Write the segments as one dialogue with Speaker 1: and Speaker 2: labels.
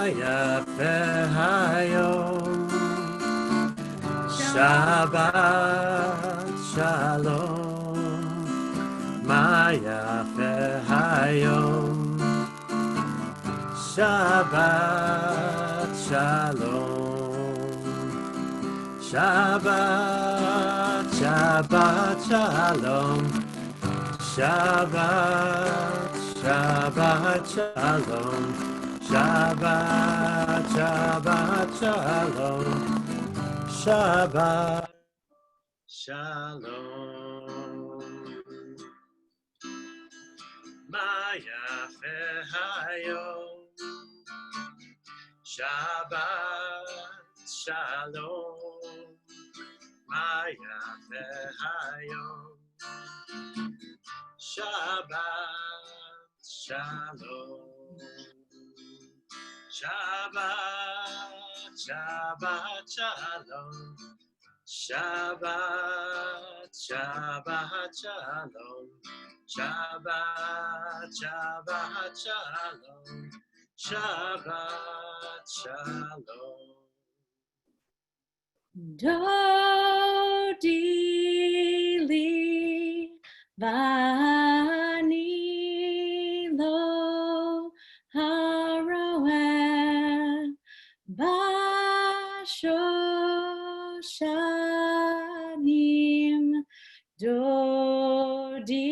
Speaker 1: yafe hayom, Shabbat Shalom, ma yafe hayom, Shabbat Shalom, Shabbat, Shabbat Shalom, Shabbat, Shabbat Shalom, Shabbat, Shabbat Shalom, Shabbat Shalom. Ma yafe hayom, Shabbat Shalom, ma yafe hayom, Shabbat Shalom, Shabbat, Shabbat Shalom, Shabbat, Shabbat Shalom, Shabbat, Shabbat Shalom, Shabbat Shalom.
Speaker 2: Dodi li vani lo haroen bashoshanim dodi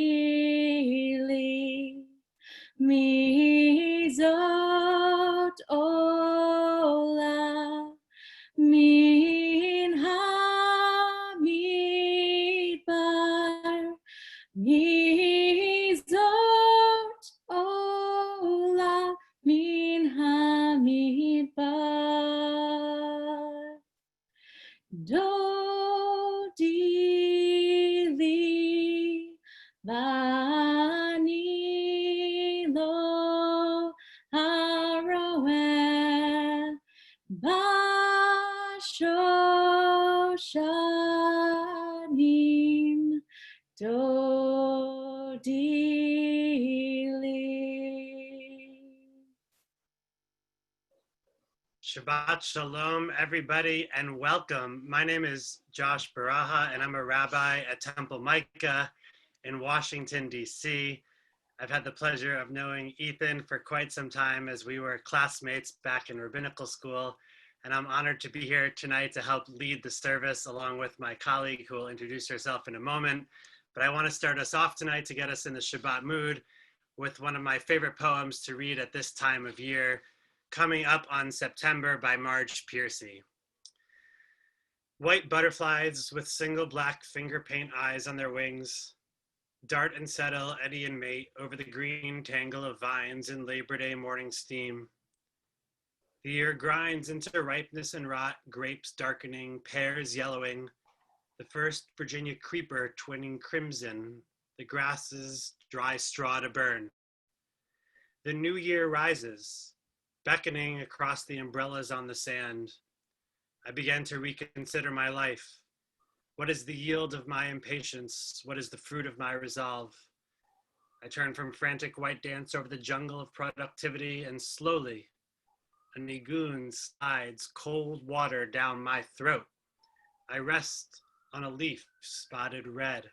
Speaker 2: li mizot ola min hamidbar mizot ola min hamidbar dodi li vani lo haroen bashoshanim dodili.
Speaker 1: Shabbat Shalom, everybody, and welcome. My name is Josh Baraha, and I'm a rabbi at Temple Micah in Washington, D.C. I've had the pleasure of knowing Ethan for quite some time as we were classmates back in rabbinical school, and I'm honored to be here tonight to help lead the service along with my colleague who will introduce herself in a moment. But I want to start us off tonight to get us in the Shabbat mood with one of my favorite poems to read at this time of year, Coming Up on September by Marge Piercy. White butterflies with single black finger paint eyes on their wings dart and settle, eddy and mate over the green tangle of vines in Labor Day morning steam. The year grinds into ripeness and rot, grapes darkening, pears yellowing, the first Virginia creeper twinning crimson, the grasses dry straw to burn. The new year rises, beckoning across the umbrellas on the sand. I began to reconsider my life. What is the yield of my impatience? What is the fruit of my resolve? I turn from frantic white dance over the jungle of productivity, and slowly, a nigun slides cold water down my throat. I rest on a leaf spotted red.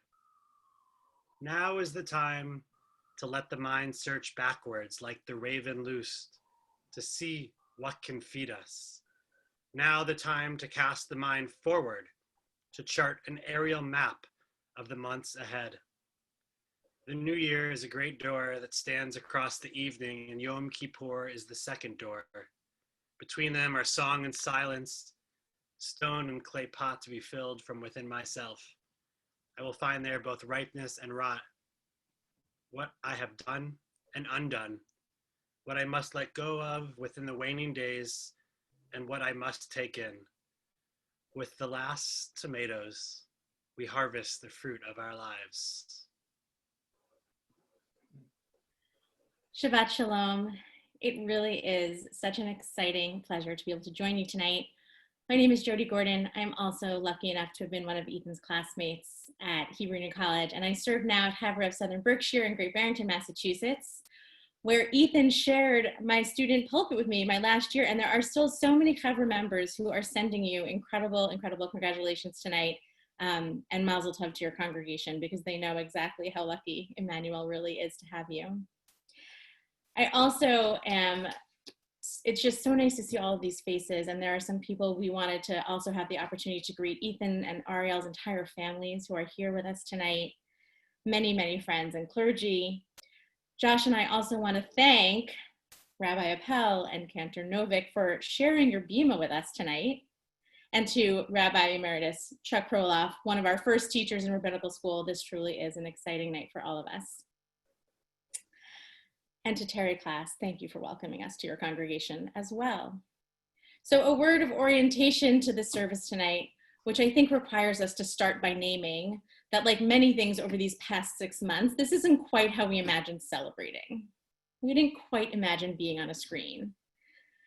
Speaker 1: Now is the time to let the mind search backwards like the raven loosed, to see what can feed us. Now the time to cast the mind forward, to chart an aerial map of the months ahead. The new year is a great door that stands across the evening, and Yom Kippur is the second door. Between them are song and silence, stone and clay pot to be filled from within myself. I will find there both ripeness and rot, what I have done and undone, what I must let go of within the waning days, and what I must take in. With the last tomatoes, we harvest the fruit of our lives.
Speaker 2: Shabbat Shalom. It really is such an exciting pleasure to be able to join you tonight. My name is Jody Gordon. I'm also lucky enough to have been one of Ethan's classmates at Hebrew Union College, and I serve now at Havre of Southern Berkshire in Great Barrington, Massachusetts, where Ethan shared my student pulpit with me my last year. And there are still so many Chevra members who are sending you incredible, incredible congratulations tonight, and mazel tov to your congregation, because they know exactly how lucky Emanu-El really is to have you. I also am, it's just so nice to see all of these faces. And there are some people we wanted to also have the opportunity to greet: Ethan and Ariel's entire families who are here with us tonight, many, many friends and clergy. Josh and I also want to thank Rabbi Appel and Cantor Novick for sharing your bima with us tonight, and to Rabbi Emeritus Chuck Kroloff, one of our first teachers in rabbinical school. This truly is an exciting night for all of us. And to Terry Class, thank you for welcoming us to your congregation as well. So a word of orientation to this service tonight, which I think requires us to start by naming that, like many things over these past 6 months, this isn't quite how we imagined celebrating. We didn't quite imagine being on a screen.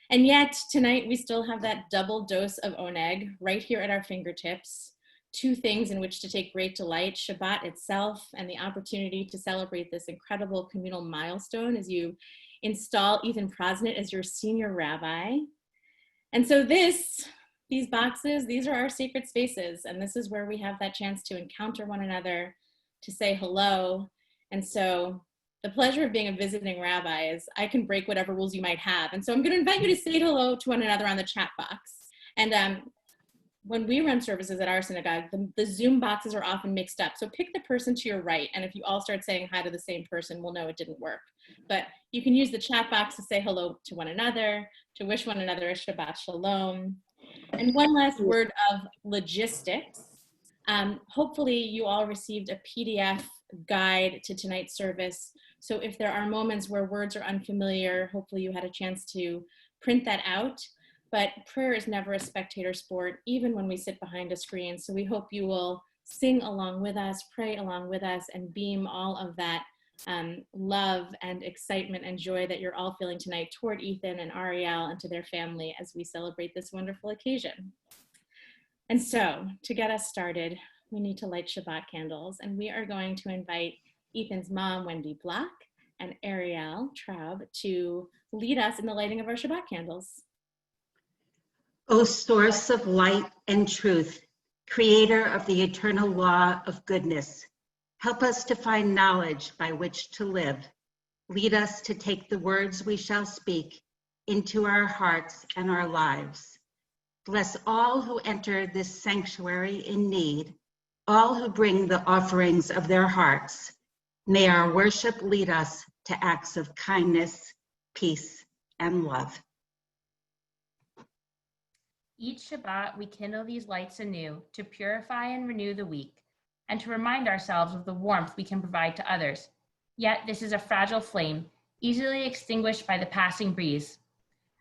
Speaker 2: And yet tonight we still have that double dose of oneg right here at our fingertips. 2 things in which to take great delight: Shabbat itself and the opportunity to celebrate this incredible communal milestone as you install Ethan Prosnit as your senior rabbi. And so these boxes, these are our sacred spaces, and this is where we have that chance to encounter one another, to say hello. And so the pleasure of being a visiting rabbi is I can break whatever rules you might have. And so I'm going to invite you to say hello to one another on the chat box. And when we run services at our synagogue, the Zoom boxes are often mixed up. So pick the person to your right, and if you all start saying hi to the same person, we'll know it didn't work. But you can use the chat box to say hello to one another, to wish one another a Shabbat Shalom. And one last word of logistics. Hopefully you all received a PDF guide to tonight's service. So if there are moments where words are unfamiliar, hopefully you had a chance to print that out. But prayer is never a spectator sport, even when we sit behind a screen. So we hope you will sing along with us, pray along with us, and beam all of that love and excitement and joy that you're all feeling tonight toward Ethan and Ariel and to their family as we celebrate this wonderful occasion. And so to get us started, we need to light Shabbat candles, and we are going to invite Ethan's mom, Wendy Block, and Ariel Traub to lead us in the lighting of our Shabbat candles.
Speaker 3: O source of light and truth, creator of the eternal law of goodness, help us to find knowledge by which to live. Lead us to take the words we shall speak into our hearts and our lives. Bless all who enter this sanctuary in need, all who bring the offerings of their hearts. May our worship lead us to acts of kindness, peace, and love.
Speaker 4: Each Shabbat, we kindle these lights anew to purify and renew the week, and to remind ourselves of the warmth we can provide to others. Yet this is a fragile flame, easily extinguished by the passing breeze.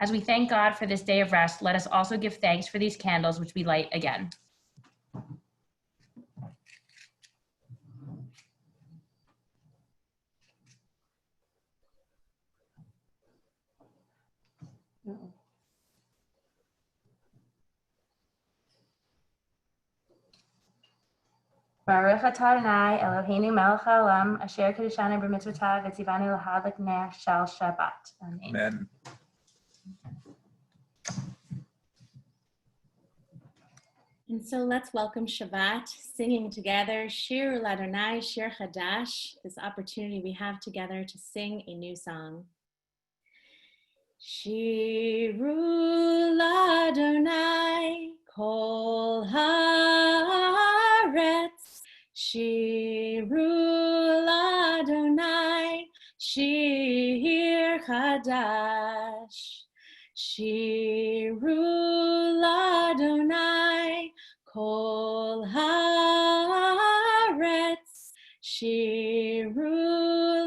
Speaker 4: As we thank God for this day of rest, let us also give thanks for these candles which we light again. Baruch atah Adonai Eloheinu melech haolam asher kiddushanu b'mitzvotav v'tzivanu l'hadlik ner shel Shabbat. Amen.
Speaker 2: And so let's welcome Shabbat, singing together Shir L'Adonai, Shir Chadash, this opportunity we have together to sing a new song. Shiru L'Adonai Kol Haaretz, Shiru L'Adonai Shir Chadash, Shiru L'Adonai Kol Haaretz, Shiru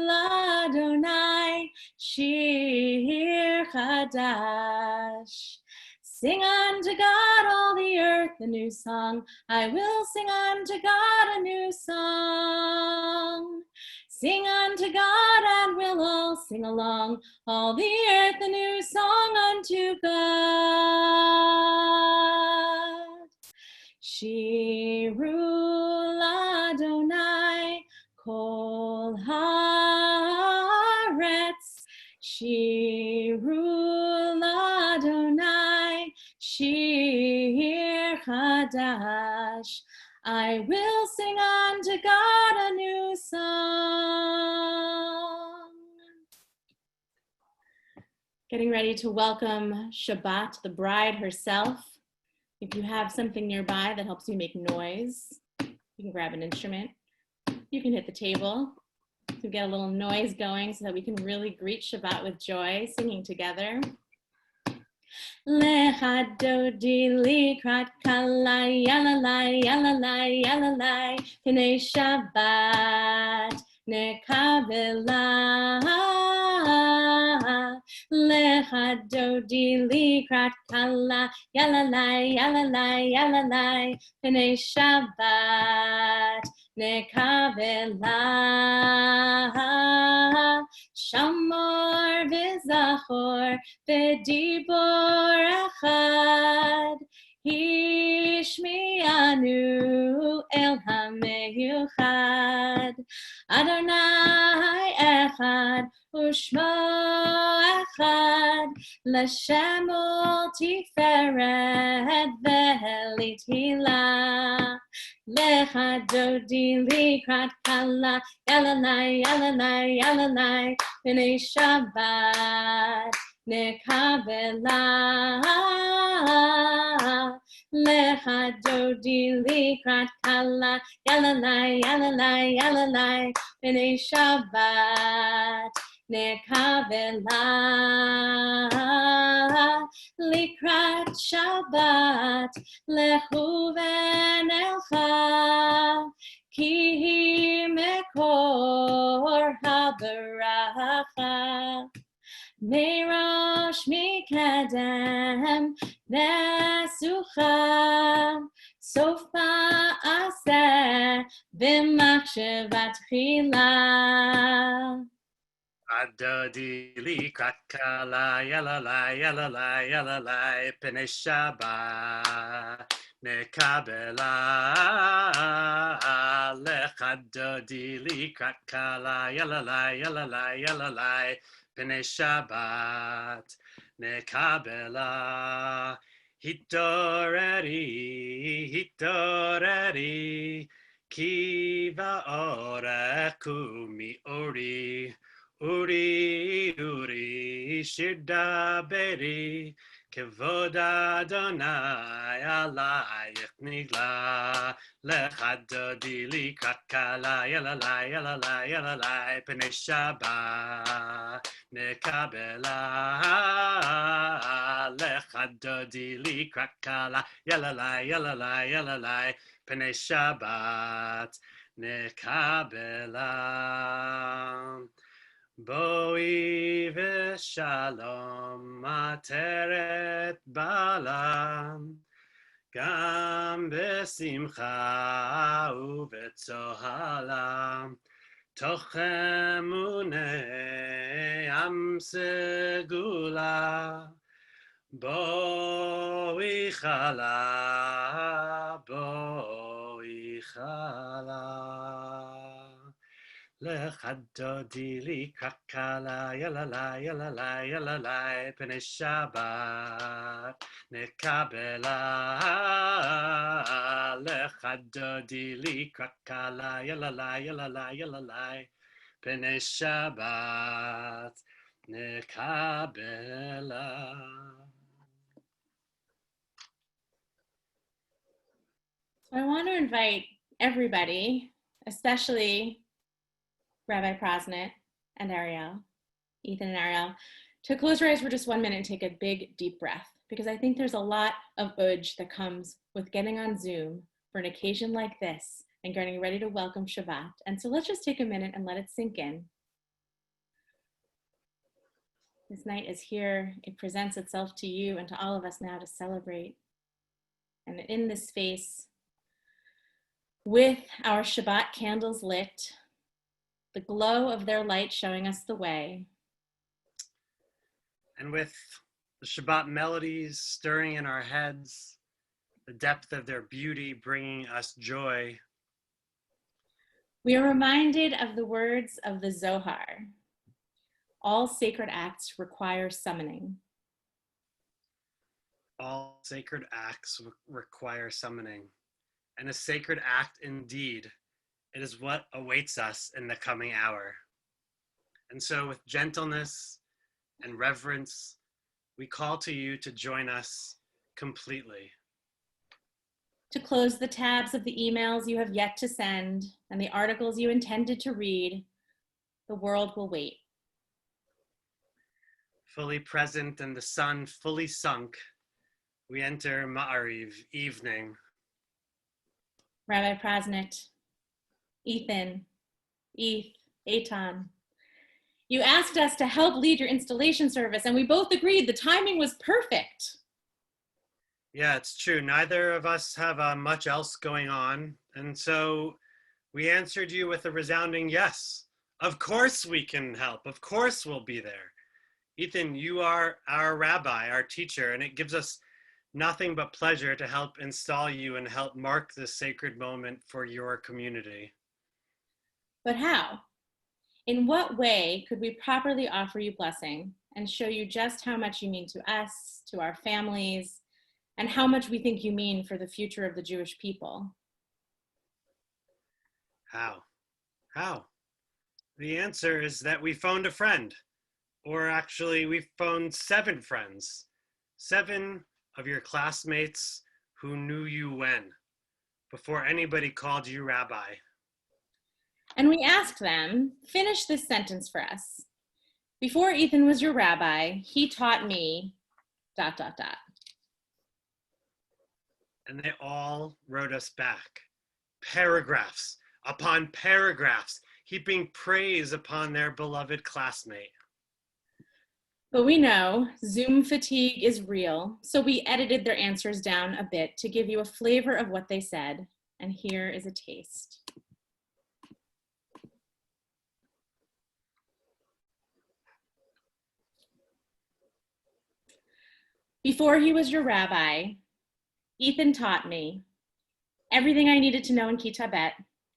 Speaker 2: L'Adonai Shir Chadash. Sing unto God, all the earth, a new song. I will sing unto God a new song. Sing unto God, and we'll all sing along. All the earth, a new song unto God. Shiru L'Adonai Kol Haaretz, Shiru l'Adonai, Shir Chadash. I will sing unto God a new song. Getting ready to welcome Shabbat, the bride herself. If you have something nearby that helps you make noise, you can grab an instrument. You can hit the table to get a little noise going so that we can really greet Shabbat with joy, singing together. Lecha dodi likrat kalai, yalalai, yalalai, yalalai, Pnei Shabbat nekavela. Lecha dodi likrat kalai, yalalai, yalalai, yalalai, Pnei Shabbat nekavela. Shamor v'zachor v'dibor echad, Hishmianu el hameyuchad. Adonai echad u'shmo echad, l'shemo tiferet v'litila. Lecha dodi likrat kala, yalalai, yalalai, yalalai, Pnei Shabbat nekavela. Lecha dodi likrat kala, yalalai, yalalai, yalalai, Pnei Shabbat nekavela. Likrat Shabbat lechu v'nelcha, ki hi mekor habaracha. Meirosh mikadem nesucha, sofa aseh b'machshavat tchila.
Speaker 1: Adodi likrat kala, yalalai, yalalai, yalalai, Pnei Shabbat nekabela. Lecha dodi likrat kala, yalalai, yalalai, yalalai, Pnei Shabbat nekabela. Hitoreri, ki va'oreku mi ori. Uri, Uri, Shirdaberi, Kevod Adonai, Alayich Nigla, Lecha dodi likrat kala, yalalai, yalalai, yalalai, Pnei Shabbat nekabela. Lecha dodi likrat kala, yalalai, yalalai, yalalai, Pnei Shabbat nekabela. Boi v'shalom materet balam, gam b'simcha u'b'tzohala, toch emunei am segula. Boi chala, boi chala. Lecha dodi likrat kala, yalalai, yalalai, yalalai, Pnei Shabbat nekabela. Lecha dodi likrat kala, yalalai, yalalai, yalalai, Pnei Shabbat nekabela.
Speaker 2: So I want to invite everybody, especially Rabbi Prosnit and Ariel, Ethan and Ariel, to close your eyes for just 1 minute and take a big, deep breath, because I think there's a lot of uj that comes with getting on Zoom for an occasion like this and getting ready to welcome Shabbat. And so let's just take a minute and let it sink in. This night is here. It presents itself to you and to all of us now to celebrate. And in this space, with our Shabbat candles lit, the glow of their light showing us the way,
Speaker 1: and with the Shabbat melodies stirring in our heads, the depth of their beauty bringing us joy,
Speaker 2: we are reminded of the words of the Zohar. All sacred acts require summoning.
Speaker 1: All sacred acts require summoning, and a sacred act indeed. It is what awaits us in the coming hour. And so with gentleness and reverence, we call to you to join us completely.
Speaker 2: To close the tabs of the emails you have yet to send and the articles you intended to read, the world will wait.
Speaker 1: Fully present and the sun fully sunk, we enter Ma'ariv, evening.
Speaker 2: Rabbi Prosnit, Ethan, Eitan, you asked us to help lead your installation service, and we both agreed the timing was perfect.
Speaker 1: Yeah, it's true. Neither of us have much else going on, and so we answered you with a resounding yes. Of course we can help. Of course we'll be there. Ethan, you are our rabbi, our teacher, and it gives us nothing but pleasure to help install you and help mark this sacred moment for your community.
Speaker 2: But how? In what way could we properly offer you blessing and show you just how much you mean to us, to our families, and how much we think you mean for the future of the Jewish people?
Speaker 1: How? How? The answer is that we phoned a friend, or actually we phoned 7 friends, 7 of your classmates who knew you when, before anybody called you rabbi.
Speaker 2: And we asked them, finish this sentence for us. Before Ethan was your rabbi, he taught me ...
Speaker 1: And they all wrote us back, paragraphs upon paragraphs, heaping praise upon their beloved classmate.
Speaker 2: But we know Zoom fatigue is real, so we edited their answers down a bit to give you a flavor of what they said, and here is a taste. Before he was your rabbi, Ethan taught me everything I needed to know in Kitabet,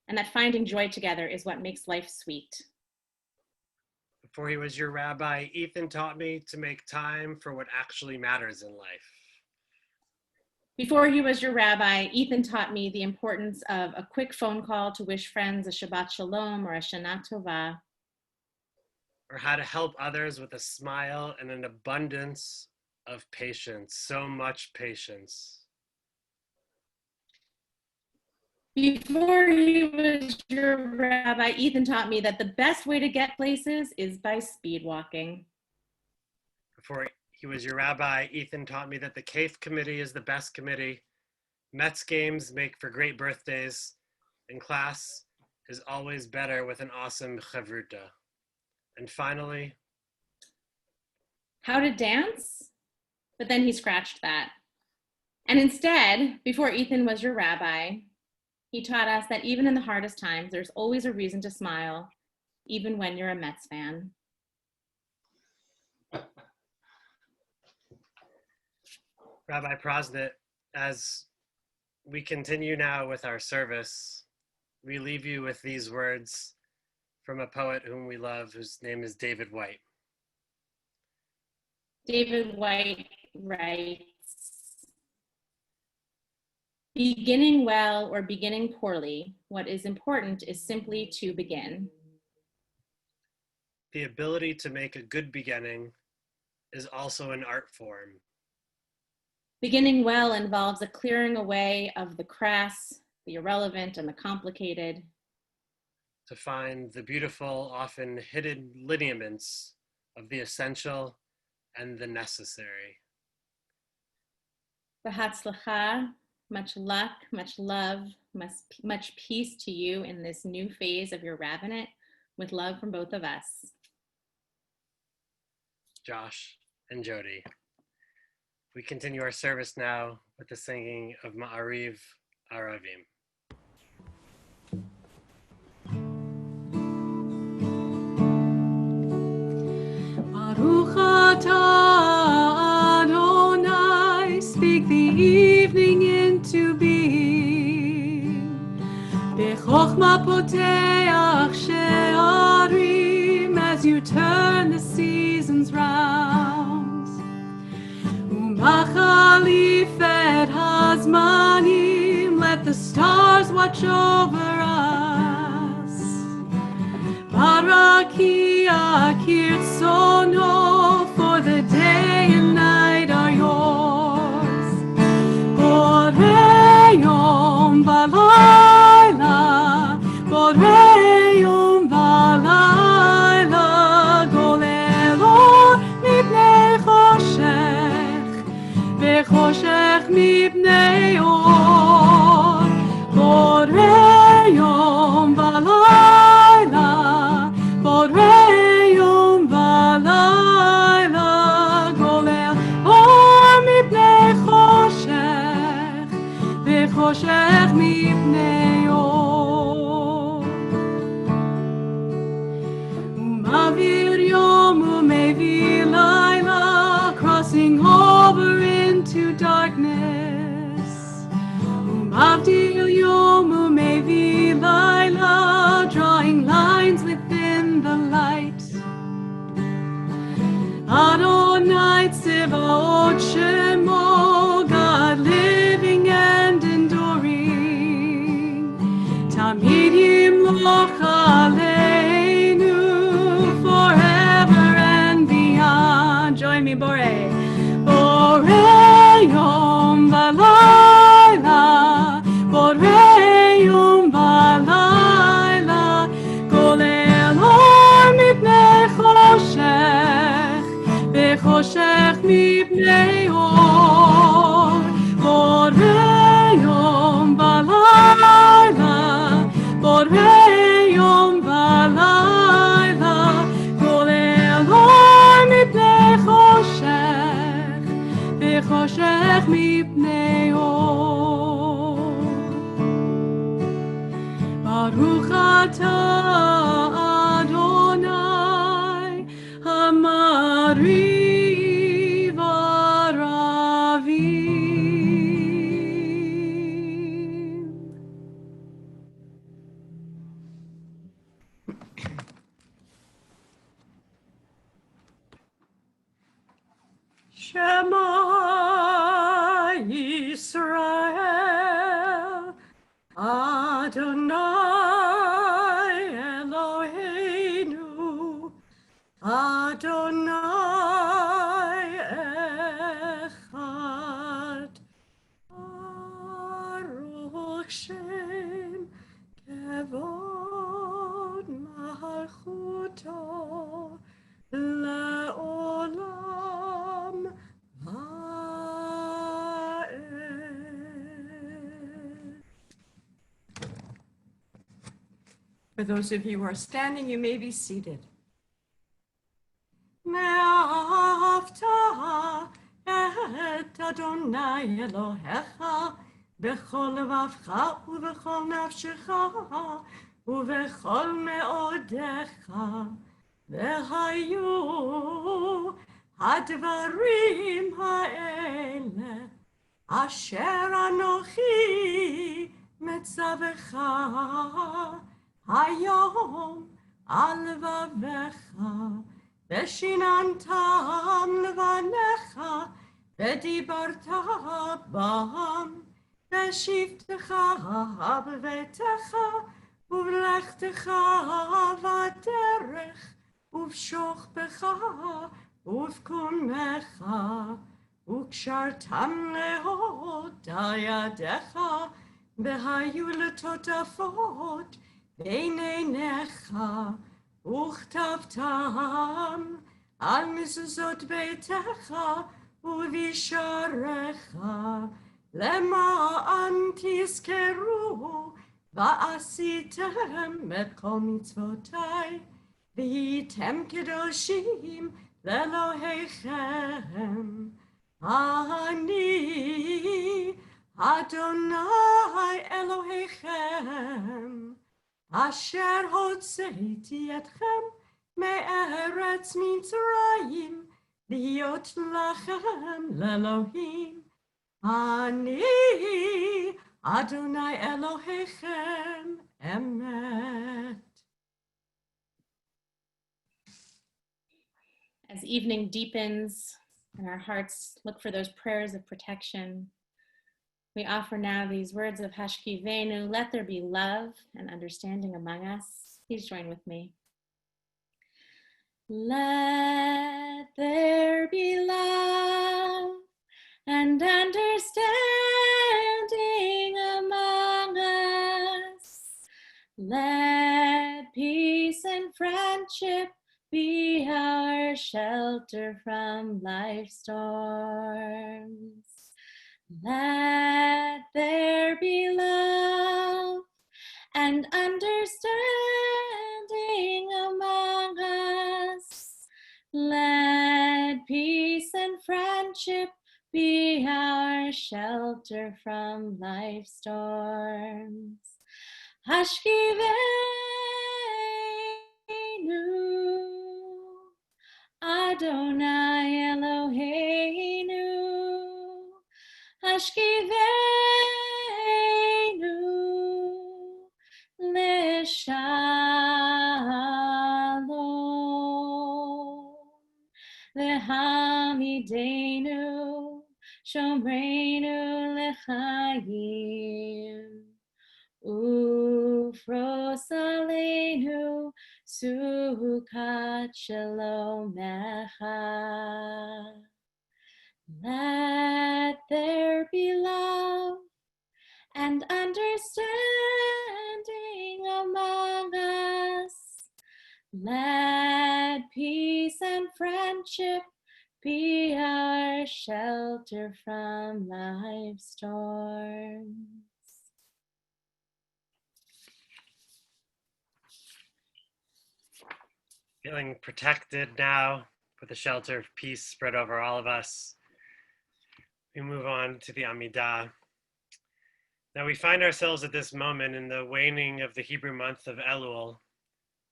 Speaker 2: and that finding joy together is what makes life sweet.
Speaker 1: Before he was your rabbi, Ethan taught me to make time for what actually matters in life.
Speaker 2: Before he was your rabbi, Ethan taught me the importance of a quick phone call to wish friends a Shabbat Shalom or a Shana Tova.
Speaker 1: Or how to help others with a smile and an abundance of patience, so much patience.
Speaker 2: Before he was your rabbi, Ethan taught me that the best way to get places is by speed walking.
Speaker 1: Before he was your rabbi, Ethan taught me that the CAIF committee is the best committee. Mets games make for great birthdays, and class is always better with an awesome chavruta. And finally,
Speaker 2: how to dance? But then he scratched that. And instead, before Ethan was your rabbi, he taught us that even in the hardest times, there's always a reason to smile, even when you're a Mets fan.
Speaker 1: Rabbi Prosnit, as we continue now with our service, we leave you with these words from a poet whom we love, whose name is David White.
Speaker 2: David White writes, beginning well or beginning poorly, what is important is simply to begin.
Speaker 1: The ability to make a good beginning is also an art form.
Speaker 2: Beginning well involves a clearing away of the crass, the irrelevant, and the complicated.
Speaker 1: To find the beautiful, often hidden lineaments of the essential and the necessary.
Speaker 2: B'hatzlacha, much luck, much love, much peace to you in this new phase of your rabbinate, with love from both of us.
Speaker 1: Josh and Jody. We continue our service now with the singing of Ma'ariv Aravim.
Speaker 5: Baruch atah Adonai, speak the evening into being. B'chokhmah poteach she'arim, as you turn the sea. Mahalife et hazmanim, let the stars watch over us. Baraki akir sono, for the day and night are yours. Boreyom balayla, boreyom balayla, golelo mipnei choshech, vechoshech mipnei or. Boreyom balayla, boreyom balayla, golel or mipnei choshech, vechoshech mipnei or. Umavir yom umevi laila, crossing over into darkness. Umavdil yom umevi laila, drawing lines within the light. Adonai Tzivaot Shemo, God living and enduring. Tamid yimloch aleinu, forever and beyond. Join me, Borei. Borei yom balayla, borei yom balayla, golel or mipnei choshech, vechoshech mipnei or. Borei yom balayla, borei yom balayla, golel or mipnei choshech, vechoshech mipnei or. Baruch atah Adonai, Hamariv Aravim. Shema Yisrael, Adonai Eloheinu, Adonai Echad. Baruch Shem Kevod Malchuto Leolam Va'ed. For those of you who are standing, you may be seated. Me'ahavta et Adonai Elohecha b'chol levavcha u'b'chol nafshecha u'b'chol me'odecha v'hayu hadvarim ha'ele asher anochi metzavecha hayom al levavecha ושיננתם לבניך, ודיברת בם, בשבתך בביתך, ובלכתך בדרך, ובשוכבך, ובקומך, וקשרתם להוד על ידיך, והיו לטוטפות בין עיניך, וכתבתם על מזוזות ביתך ובשעריך, למען תזכרו ועשיתם את כל מצוותיי, והייתם קדושים לאלוהיכם. אני אדוני אלוהיכם, אשר הוצאתי אתכם מארץ מצרים, להיות לכם לאלוהים. אני אדוני אלוהיכם אמת.
Speaker 2: As evening deepens, and our hearts look for those prayers of protection. We offer now these words of Hashkivenu, let there be love and understanding among us. Please join with me. Let there be love and understanding among us. Let peace and friendship be our shelter from life's storms. Let there be love and understanding among us. Let peace and friendship be our shelter from life's storms. Hashkivenu, Adonai Eloheinu, Hashkivenu l'shalom, v'hamidenu shomreinu l'chaim, ufros aleinu sukat shalomecha. Let there be love and understanding among us. Let peace and friendship be our shelter from life's storms.
Speaker 1: Feeling protected now with the shelter of peace spread over all of us, we move on to the Amidah. Now we find ourselves at this moment in the waning of the Hebrew month of Elul,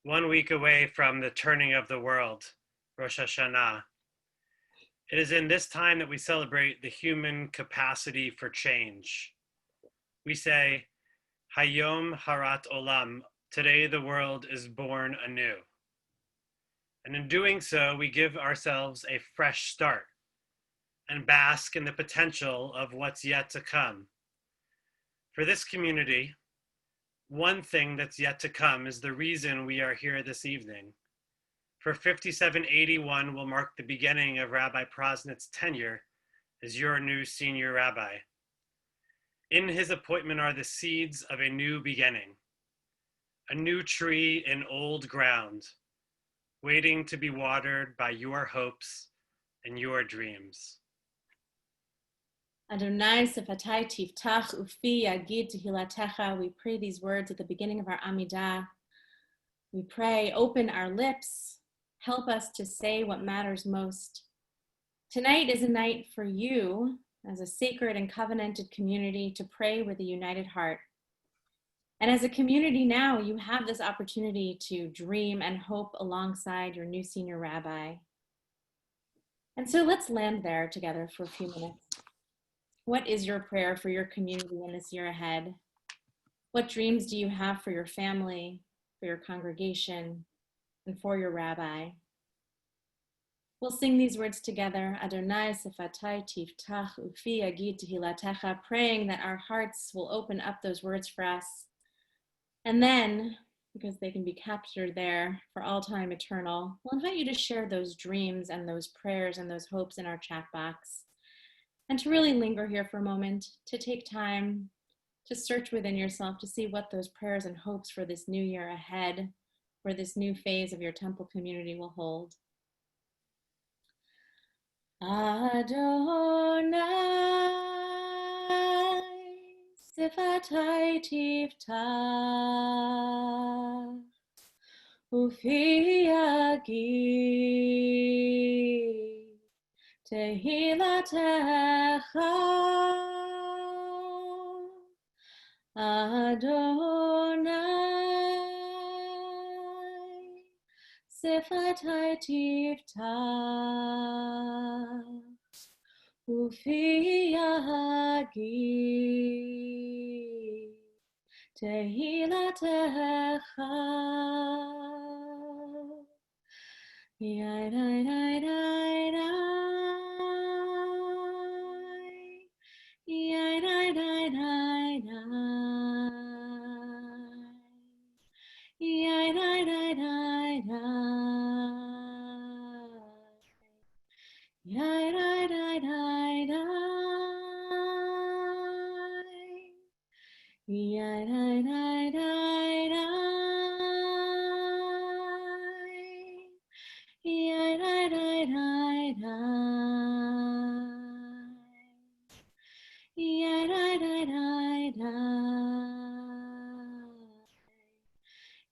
Speaker 1: 1 week away from the turning of the world, Rosh Hashanah. It is in this time that we celebrate the human capacity for change. We say, Hayom Harat Olam, today the world is born anew. And in doing so, we give ourselves a fresh start and bask in the potential of what's yet to come. For this community, one thing that's yet to come is the reason we are here this evening. For 5781 will mark the beginning of Rabbi Prosnit's tenure as your new senior rabbi. In his appointment are the seeds of a new beginning, a new tree in old ground, waiting to be watered by your hopes and your dreams.
Speaker 2: Adonai sefatai tiftach ufi yagid tehilatecha. We pray these words at the beginning of our Amidah. We pray, open our lips, help us to say what matters most. Tonight is a night for you, as a sacred and covenanted community, to pray with a united heart. And as a community now, you have this opportunity to dream and hope alongside your new senior rabbi. And so let's land there together for a few minutes. What is your prayer for your community in this year ahead? What dreams do you have for your family, for your congregation, and for your rabbi? We'll sing these words together, Adonai sefatai tiftach ufi yagid tehilatecha, praying that our hearts will open up those words for us. And then, because they can be captured there for all time eternal, we'll invite you to share those dreams and those prayers and those hopes in our chat box. And to really linger here for a moment, to take time to search within yourself to see what those prayers and hopes for this new year ahead, for this new phase of your temple community will hold. Adonai sifatai tiftach ufi yagid tehilatecha. Adonai sifatai tiftach ufi yagid tehilatecha. Yai dai dai dai dai. Yai dai dai dai dai. Yai dai dai dai dai. Yai dai dai dai dai.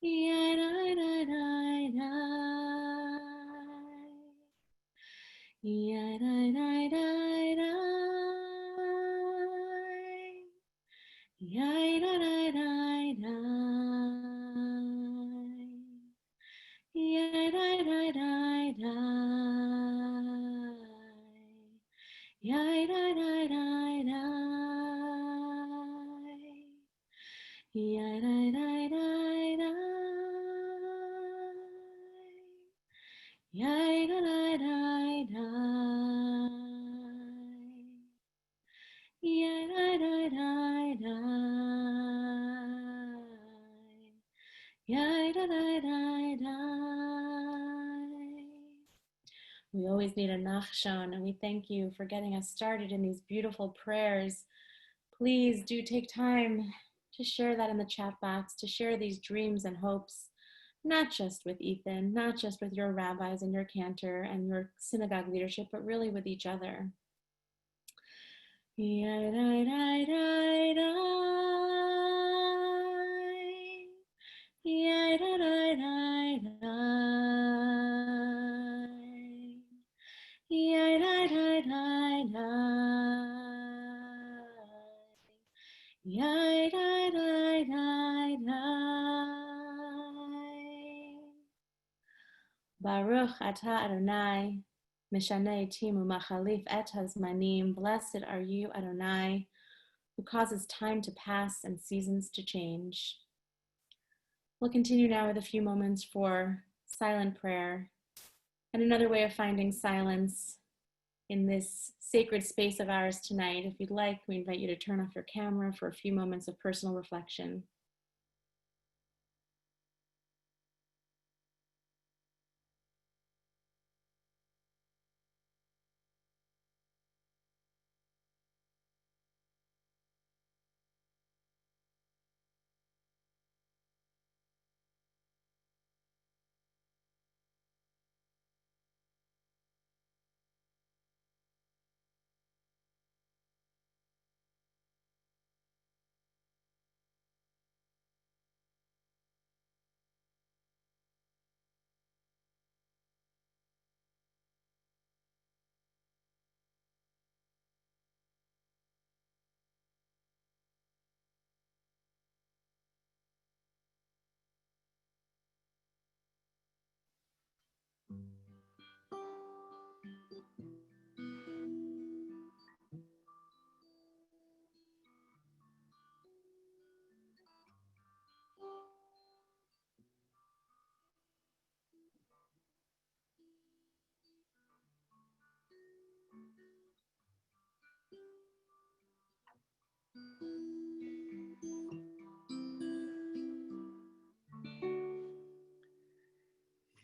Speaker 2: Yai dai dai dai dai. Yai dai dai dai dai. Yai dai dai dai dai. Yai dai dai dai dai. Yai dai dai dai dai. Yai dai dai dai dai. Yai dai dai dai dai. Yai dai dai dai dai. Yai dai dai dai dai. We always need a nachshon, and we thank you for getting us started in these beautiful prayers. Please do take time to share that in the chat box, to share these dreams and hopes, not just with Ethan, not just with your rabbis and your cantor and your synagogue leadership, but really with each other. Yai dai dai dai dai. Yai dai dai dai dai. Yai dai dai dai dai. Yai dai dai dai dai. Baruch atah Adonai, mishaneh timu machalif et hazmanim. Blessed are you, Adonai, who causes time to pass and seasons to change. We'll continue now with a few moments for silent prayer and another way of finding silence in this sacred space of ours tonight. If you'd like, we invite you to turn off your camera for a few moments of personal reflection.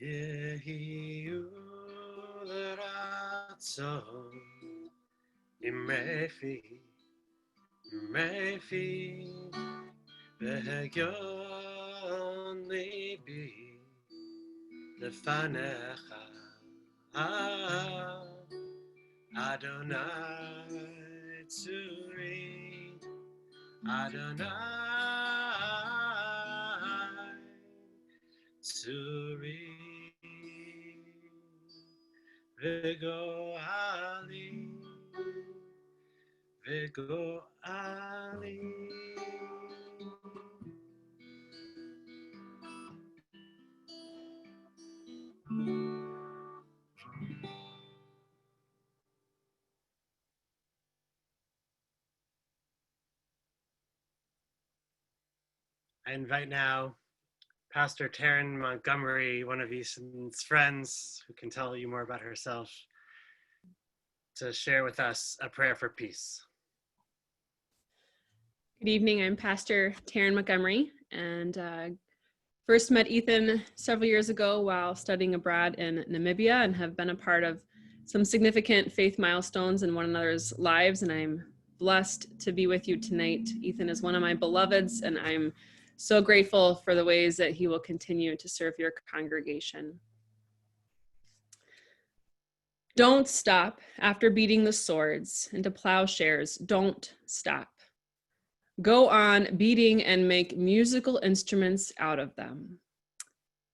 Speaker 1: Yehiyu l'ratzon imrefi v'hegyon libi lefanecha Adonai tzuri Adonai tzuri v'go'ali v'go'ali. I invite now Pastor Taryn Montgomery, one of Ethan's friends, who can tell you more about herself, to share with us a prayer for peace.
Speaker 6: Good evening, I'm Pastor Taryn Montgomery, and first met Ethan several years ago while studying abroad in Namibia and have been a part of some significant faith milestones in one another's lives, and I'm blessed to be with you tonight. Ethan is one of my beloveds, and I'm so grateful for the ways that he will continue to serve your congregation. Don't stop after beating the swords into plowshares. Don't stop. Go on beating and make musical instruments out of them.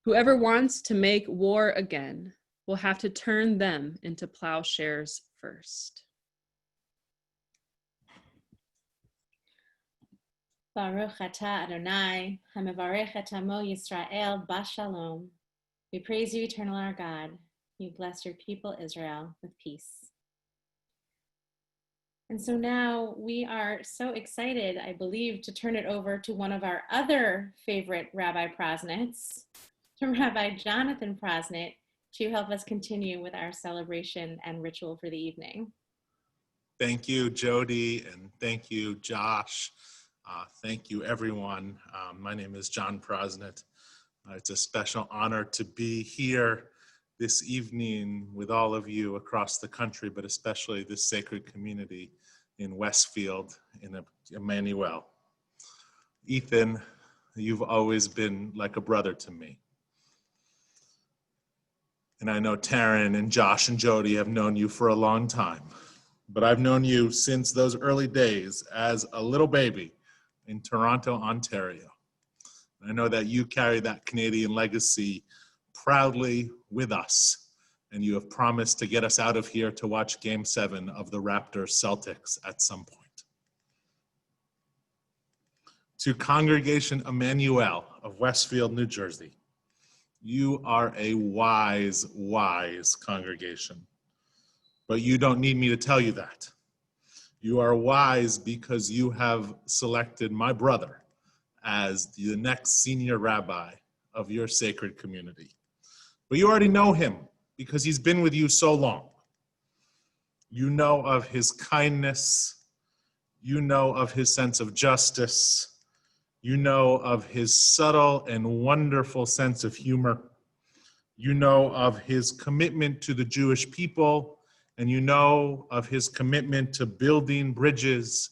Speaker 6: Whoever wants to make war again will have to turn them into plowshares first.
Speaker 2: Baruch atah Adonai, hamevarech et amo Yisrael bashalom. We praise you, eternal our God. You bless your people Israel with peace. And so now we are so excited, I believe, to turn it over to one of our other favorite Rabbi Prosnits, to Rabbi Jonathan Prosnit, to help us continue with our celebration and ritual for the evening.
Speaker 7: Thank you, Jody, and thank you, Josh. Thank you, everyone. My name is John Prosnit. It's a special honor to be here this evening with all of you across the country, but especially this sacred community in Westfield, in Emanu-El. Ethan, you've always been like a brother to me. And I know Taryn and Josh and Jody have known you for a long time, but I've known you since those early days as a little baby in Toronto, Ontario. I know that you carry that Canadian legacy proudly with us, and you have promised to get us out of here to watch Game 7 of the Raptors Celtics at some point. To Congregation Emanu-El of Westfield, New Jersey, you are a wise, wise congregation, but you don't need me to tell you that. You are wise because you have selected my brother as the next senior rabbi of your sacred community. But you already know him because he's been with you so long. You know of his kindness. You know of his sense of justice. You know of his subtle and wonderful sense of humor. You know of his commitment to the Jewish people, and you know of his commitment to building bridges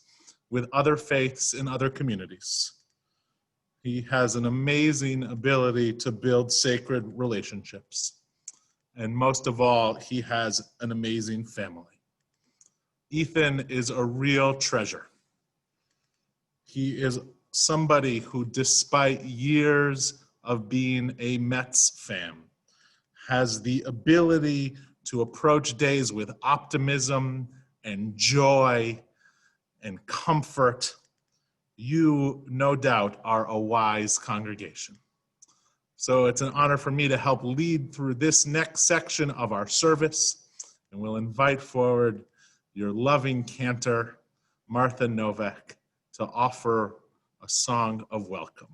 Speaker 7: with other faiths and other communities. He has an amazing ability to build sacred relationships. And most of all, he has an amazing family. Ethan is a real treasure. He is somebody who, despite years of being a Mets fan, has the ability to approach days with optimism and joy and comfort. You, no doubt, are a wise congregation. So it's an honor for me to help lead through this next section of our service, and we'll invite forward your loving cantor, Martha Novak, to offer a song of welcome.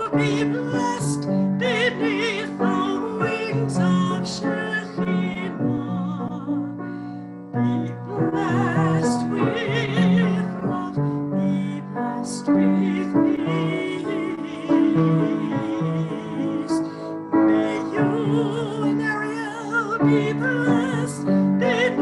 Speaker 8: Be blessed.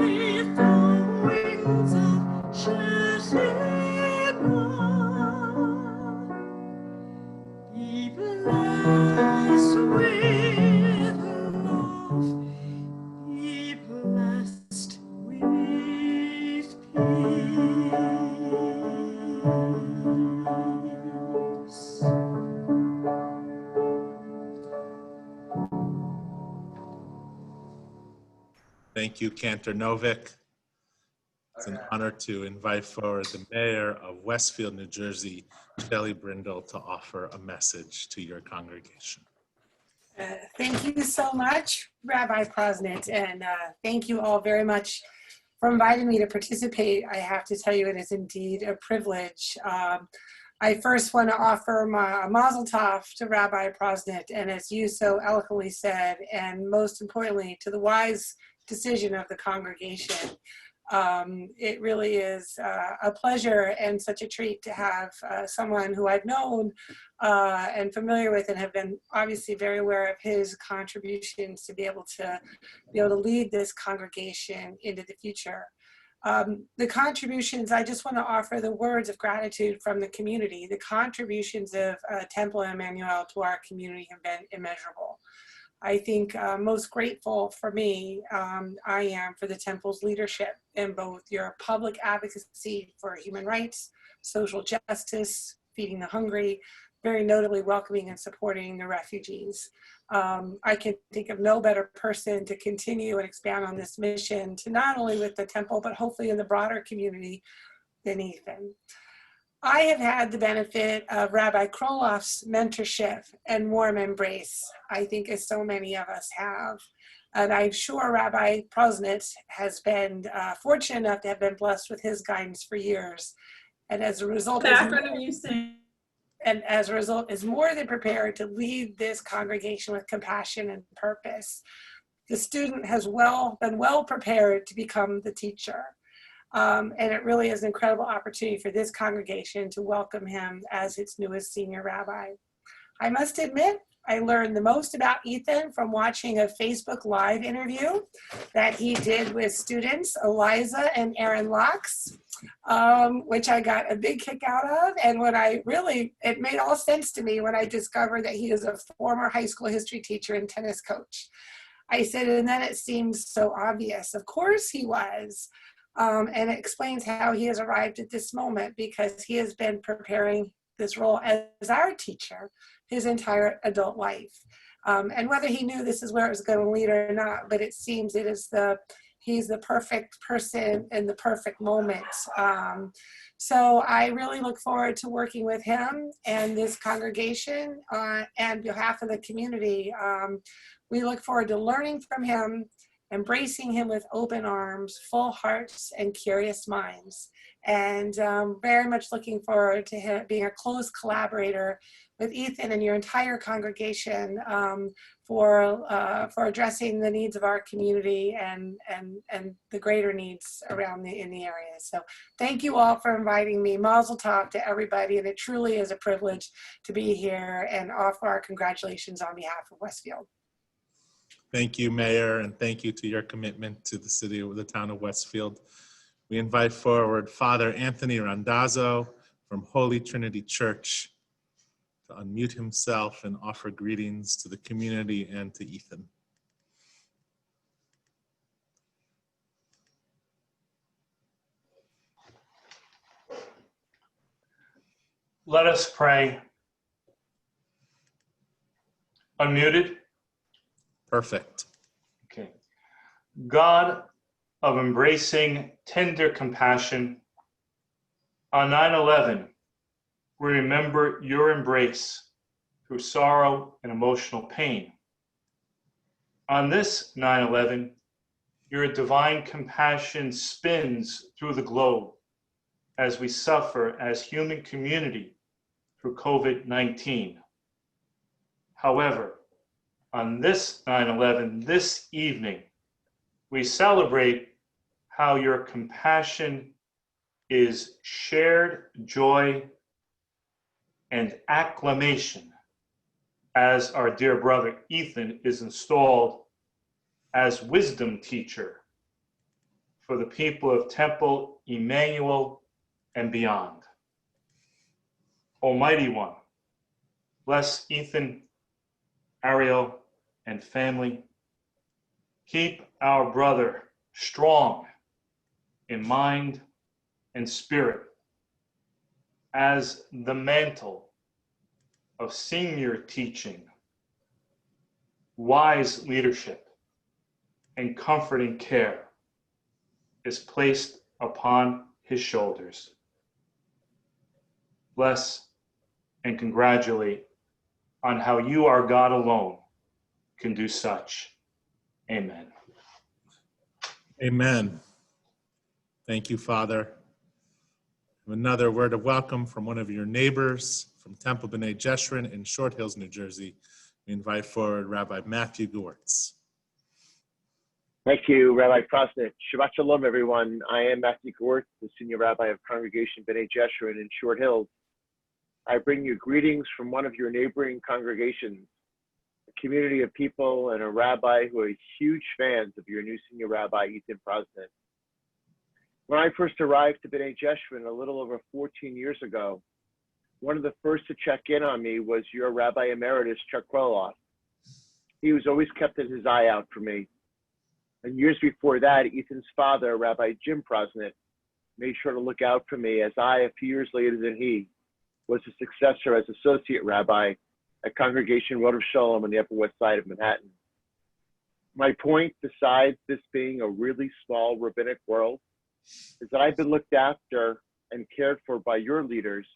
Speaker 7: you, Cantor Novick. It's an honor to invite forward the mayor of Westfield, New Jersey, Shelley Brindle, to offer a message to your congregation.
Speaker 8: Thank you so much, Rabbi Prosnit, and thank you all very much for inviting me to participate. I have to tell you, it is indeed a privilege. I first want to offer my mazel tov to Rabbi Prosnit, and as you so eloquently said, and most importantly, to the wise decision of the congregation. It really is a pleasure and such a treat to have someone who I've known and familiar with, and have been obviously very aware of his contributions to be able to lead this congregation into the future. The contributions, I just want to offer the words of gratitude from the community. The contributions of Temple and Emanu-El to our community have been immeasurable. I think most grateful for me, I am for the Temple's leadership in both your public advocacy for human rights, social justice, feeding the hungry, very notably welcoming and supporting the refugees. I can think of no better person to continue and expand on this mission to not only with the Temple, but hopefully in the broader community than Ethan. I have had the benefit of Rabbi Kroloff's mentorship and warm embrace, I think as so many of us have. And I'm sure Rabbi Prosnit has been fortunate enough to have been blessed with his guidance for years. And as a result, is more than prepared to lead this congregation with compassion and purpose. The student has been well prepared to become the teacher. And it really is an incredible opportunity for this congregation to welcome him as its newest senior rabbi. I must admit, I learned the most about Ethan from watching a Facebook Live interview that he did with students, Eliza and Aaron Locks, which I got a big kick out of. And it made all sense to me when I discovered that he is a former high school history teacher and tennis coach. I said, and then it seems so obvious. Of course he was. And it explains how he has arrived at this moment, because he has been preparing this role as our teacher his entire adult life. And whether he knew this is where it was going to lead or not, but it seems he's the perfect person in the perfect moment. So I really look forward to working with him and this congregation and behalf of the community. We look forward to learning from him, embracing him with open arms, full hearts, and curious minds. And very much looking forward to him being a close collaborator with Ethan and your entire congregation for addressing the needs of our community and the greater needs around in the area. So thank you all for inviting me. Mazel tov to everybody, and it truly is a privilege to be here and offer our congratulations on behalf of Westfield.
Speaker 7: Thank you, Mayor, and thank you to your commitment to the town of Westfield. We invite forward Father Anthony Randazzo from Holy Trinity Church to unmute himself and offer greetings to the community and to Ethan.
Speaker 9: Let us pray. Unmuted?
Speaker 7: Perfect.
Speaker 9: Okay. God of embracing tender compassion, on 9/11, we remember your embrace through sorrow and emotional pain. On this 9/11, your divine compassion spins through the globe as we suffer as human community through COVID-19. However, on this 9/11, this evening, we celebrate how your compassion is shared joy and acclamation as our dear brother Ethan is installed as wisdom teacher for the people of Temple, Emanu-El, and beyond. Almighty One, bless Ethan, Ariel, and family. Keep our brother strong in mind and spirit as the mantle of senior teaching, wise leadership, and comforting care is placed upon his shoulders. Bless and congratulate on how you, our God alone, can do such. Amen.
Speaker 7: Amen. Thank you, Father. Another word of welcome from one of your neighbors from Temple B'nai Jeshurun in Short Hills, New Jersey. We invite forward Rabbi Matthew Gewirtz.
Speaker 10: Thank you, Rabbi Prosnit. Shabbat Shalom, everyone. I am Matthew Gewirtz, the Senior Rabbi of Congregation B'nai Jeshurun in Short Hills. I bring you greetings from one of your neighboring congregations, a community of people and a rabbi who are huge fans of your new Senior Rabbi, Ethan Prosnit. When I first arrived to B'nai Jeshurun a little over 14 years ago, one of the first to check in on me was your Rabbi Emeritus, Chuck Kroloff. He was always kept his eye out for me. And years before that, Ethan's father, Rabbi Jim Prosnit, made sure to look out for me as I, a few years later than he, was the successor as associate rabbi at Congregation Road of Shalom on the Upper West Side of Manhattan. My point, besides this being a really small rabbinic world, is that I've been looked after and cared for by your leaders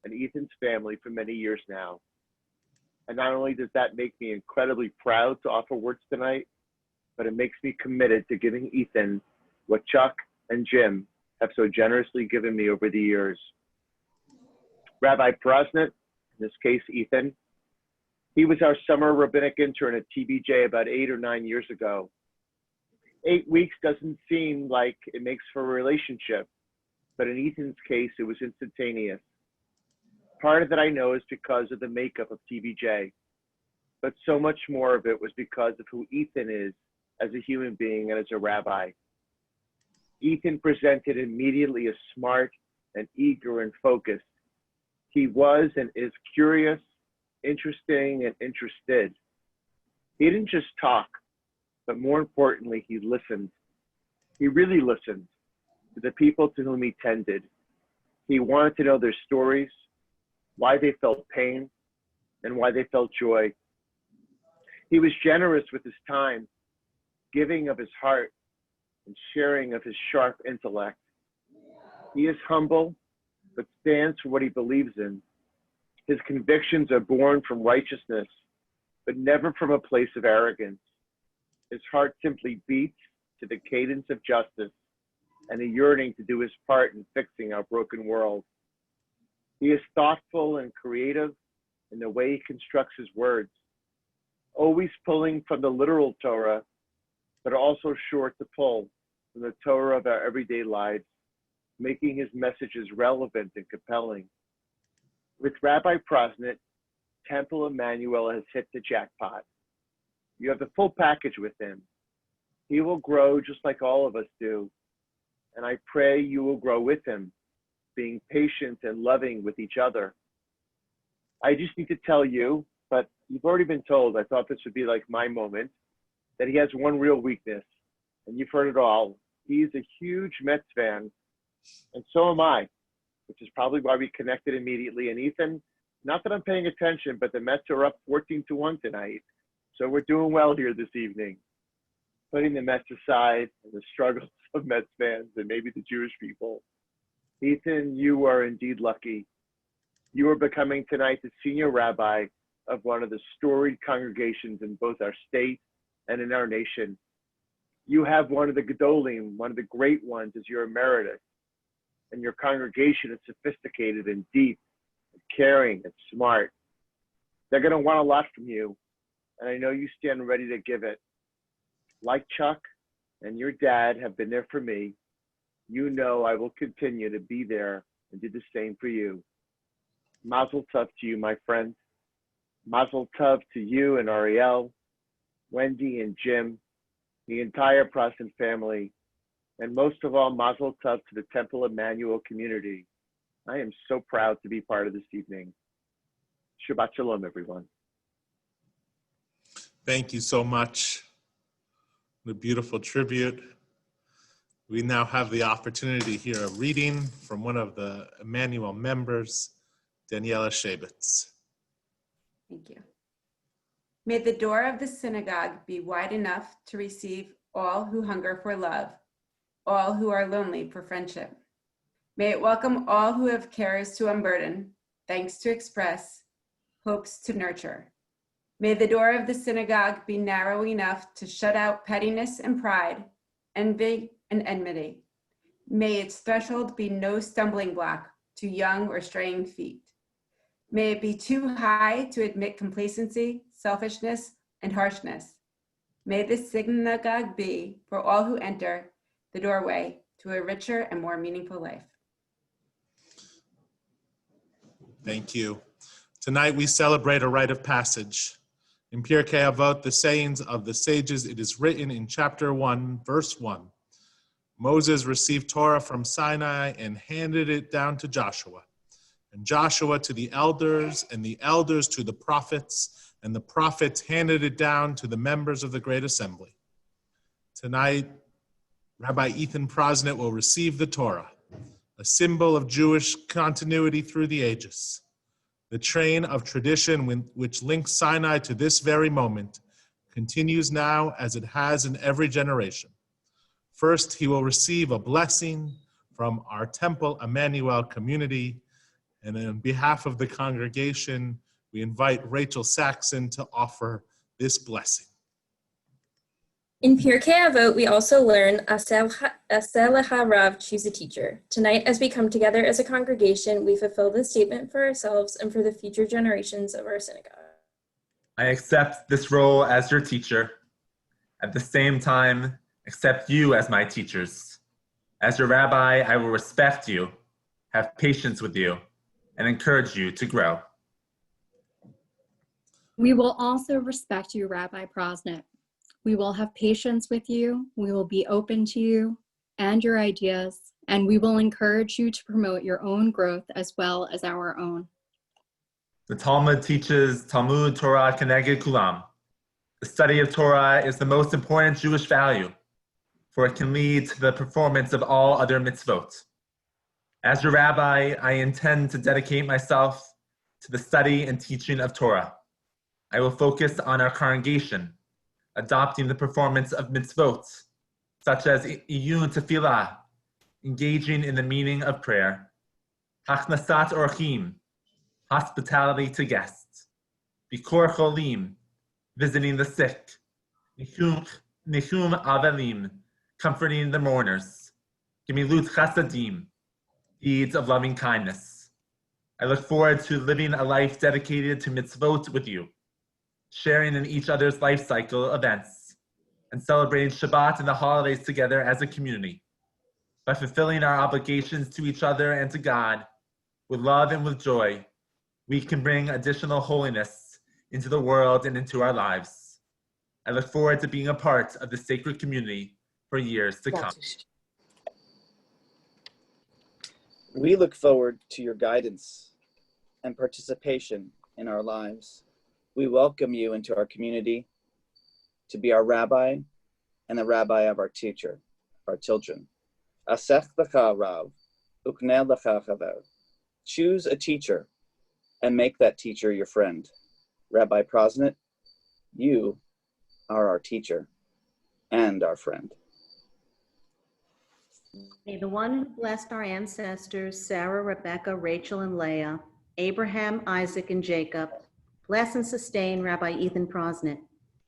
Speaker 10: and Ethan's family for many years now. And not only does that make me incredibly proud to offer words tonight, but it makes me committed to giving Ethan what Chuck and Jim have so generously given me over the years. Rabbi Prosnit, in this case Ethan, he was our summer rabbinic intern at TBJ about 8 or 9 years ago. 8 weeks doesn't seem like it makes for a relationship, but in Ethan's case, it was instantaneous. Part of it I know is because of the makeup of TBJ, but so much more of it was because of who Ethan is as a human being and as a rabbi. Ethan presented immediately as smart and eager and focused. He was and is curious, interesting, and interested. He didn't just talk, but more importantly, he listened. He really listened to the people to whom he tended. He wanted to know their stories, why they felt pain, and why they felt joy. He was generous with his time, giving of his heart, and sharing of his sharp intellect. He is humble, but stands for what he believes in. His convictions are born from righteousness, but never from a place of arrogance. His heart simply beats to the cadence of justice and a yearning to do his part in fixing our broken world. He is thoughtful and creative in the way he constructs his words, always pulling from the literal Torah, but also sure to pull from the Torah of our everyday lives, making his messages relevant and compelling. With Rabbi Prosnit, Temple Emanu-El has hit the jackpot. You have the full package with him. He will grow just like all of us do. And I pray you will grow with him, being patient and loving with each other. I just need to tell you, but you've already been told, I thought this would be like my moment, that he has one real weakness, and you've heard it all. He's a huge Mets fan, and so am I, which is probably why we connected immediately. And Ethan, not that I'm paying attention, but the Mets are up 14-1 tonight. So we're doing well here this evening. Putting the Mets aside and the struggles of Mets fans and maybe the Jewish people, Ethan, you are indeed lucky. You are becoming tonight the senior rabbi of one of the storied congregations in both our state and in our nation. You have one of the Gedolim, one of the great ones, as your emeritus. And your congregation is sophisticated and deep, and caring and smart. They're going to want a lot from you, and I know you stand ready to give it. Like Chuck and your dad have been there for me, you know I will continue to be there and do the same for you. Mazel tov to you, my friend. Mazel tov to you and Ariel, Wendy and Jim, the entire Prosnit family, and most of all, Mazel tov to the Temple Emanu-El community. I am so proud to be part of this evening. Shabbat Shalom, everyone.
Speaker 7: Thank you so much. What a beautiful tribute. We now have the opportunity to hear a reading from one of the Emanu-El members, Daniela Shabitz.
Speaker 11: Thank you. May the door of the synagogue be wide enough to receive all who hunger for love. all who are lonely for friendship. May it welcome all who have cares to unburden, thanks to express, hopes to nurture. May the door of the synagogue be narrow enough to shut out pettiness and pride, envy and enmity. May its threshold be no stumbling block to young or straying feet. May it be too high to admit complacency, selfishness, and harshness. May this synagogue be, for all who enter, the doorway to a richer and more meaningful life.
Speaker 7: Thank you. Tonight we celebrate a rite of passage. In Pirkei Avot, the sayings of the sages, it is written in chapter 1, verse 1. Moses received Torah from Sinai and handed it down to Joshua, and Joshua to the elders, and the elders to the prophets, and the prophets handed it down to the members of the Great Assembly. Tonight, Rabbi Ethan Prosnit will receive the Torah, a symbol of Jewish continuity through the ages. The train of tradition which links Sinai to this very moment continues now as it has in every generation. First, he will receive a blessing from our Temple Emanu-El community, and on behalf of the congregation, we invite Rachel Saxon to offer this blessing.
Speaker 12: In Pirkei Avot, we also learn Aseh lecha Rav, choose a teacher. Tonight, as we come together as a congregation, we fulfill this statement for ourselves and for the future generations of our synagogue.
Speaker 13: I accept this role as your teacher. At the same time, accept you as my teachers. As your rabbi, I will respect you, have patience with you, and encourage you to grow.
Speaker 14: We will also respect you, Rabbi Prosnit. We will have patience with you, we will be open to you and your ideas, and we will encourage you to promote your own growth as well as our own.
Speaker 13: The Talmud teaches Talmud Torah Keneged Kulam. The study of Torah is the most important Jewish value, for it can lead to the performance of all other mitzvot. As your rabbi, I intend to dedicate myself to the study and teaching of Torah. I will focus on our congregation, adopting the performance of mitzvot, such as iyun tefillah, engaging in the meaning of prayer, hachnasat orchim, hospitality to guests, bikor cholim, visiting the sick, nichum avelim, comforting the mourners, gemilut chasadim, deeds of loving kindness. I look forward to living a life dedicated to mitzvot with you, sharing in each other's life cycle events, and celebrating Shabbat and the holidays together as a community. By fulfilling our obligations to each other and to God, with love and with joy, we can bring additional holiness into the world and into our lives. I look forward to being a part of the sacred community for years to come.
Speaker 15: We look forward to your guidance and participation in our lives. We welcome you into our community to be our rabbi and the rabbi of our teacher, our children. Asech lecha Rav, ukneh lecha chaver. Choose a teacher and make that teacher your friend. Rabbi Prosnit, you are our teacher and our friend.
Speaker 16: May the one who blessed our ancestors, Sarah, Rebecca, Rachel, and Leah, Abraham, Isaac, and Jacob, bless and sustain Rabbi Ethan Prosnit.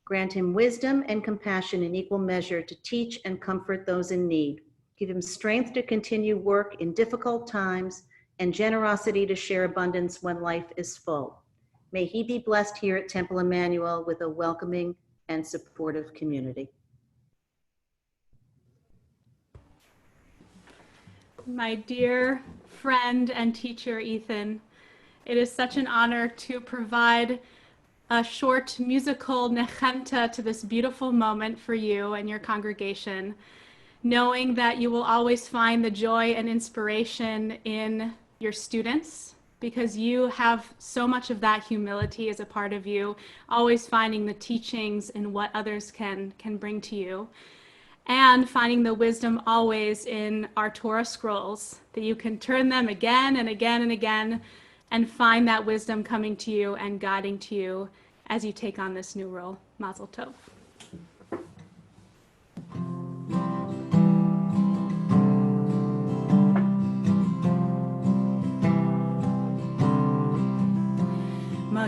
Speaker 16: Grant him wisdom and compassion in equal measure to teach and comfort those in need. Give him strength to continue work in difficult times and generosity to share abundance when life is full. May he be blessed here at Temple Emanu-El with a welcoming and supportive community.
Speaker 17: My dear friend and teacher, Ethan, it is such an honor to provide a short musical nechemta to this beautiful moment for you and your congregation, knowing that you will always find the joy and inspiration in your students, because you have so much of that humility as a part of you, always finding the teachings in what others can bring to you, and finding the wisdom always in our Torah scrolls, that you can turn them again and again and again and find that wisdom coming to you and guiding to you as you take on this new role. Mazel tov.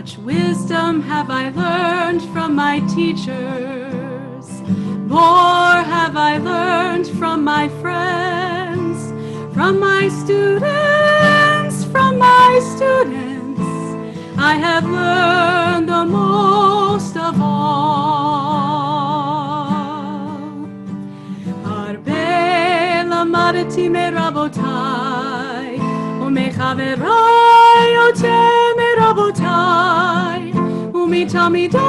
Speaker 17: Much wisdom have I learned from my teachers. More have I learned from my friends, from my students, from my students. I have learned the most of all. Harbe lamadati merabotai, umechaverai yote merabotai, umitamidai,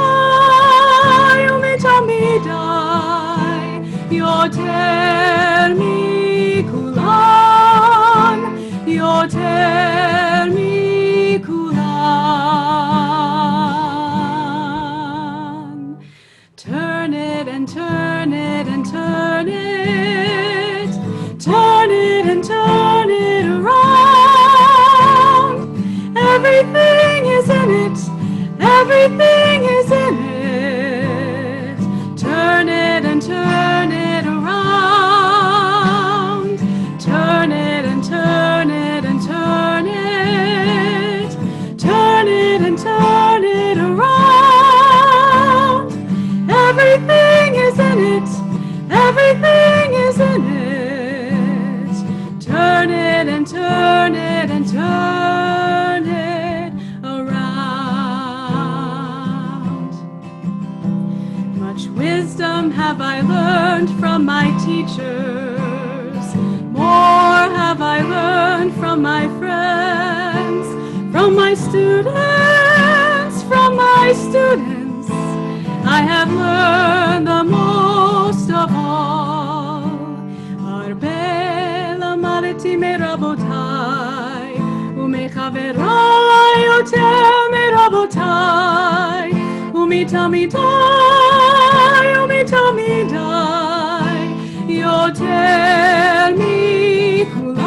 Speaker 17: umitamidai, yoter mikulan, yoter mikulan. Turn it and turn it and turn it, turn it and turn it around. Everything is in it, everything is in it. Turn it and turn it around. Turn it and turn it and turn it. Turn it and turn it around. Everything is in it, everything is in it. Turn it and turn it and turn it around. Much wisdom have I learned from my teachers. More have I learned from my friends, from my students, from my students. I have learned the most of all. Harbe lamadati merabotai, umechaverai yoter merabotai, umitamidai, umitamidai, yoter mikulan,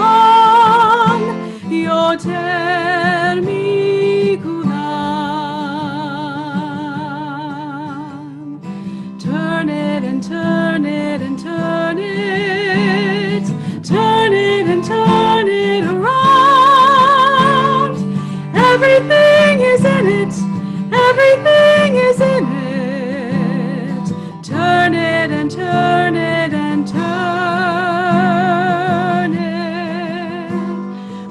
Speaker 17: yoter mikulan. Turn it and turn it and turn it, turn it and turn it around. Everything is in it, everything is in it. Turn it and turn it and turn it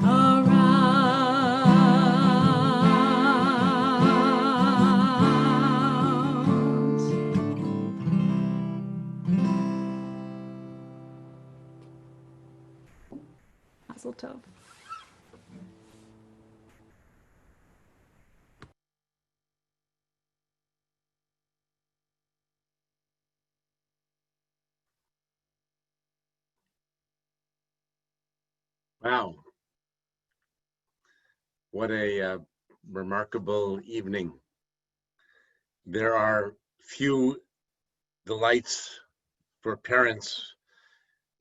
Speaker 17: around. Mazel tov.
Speaker 18: Wow. What a remarkable evening. There are few delights for parents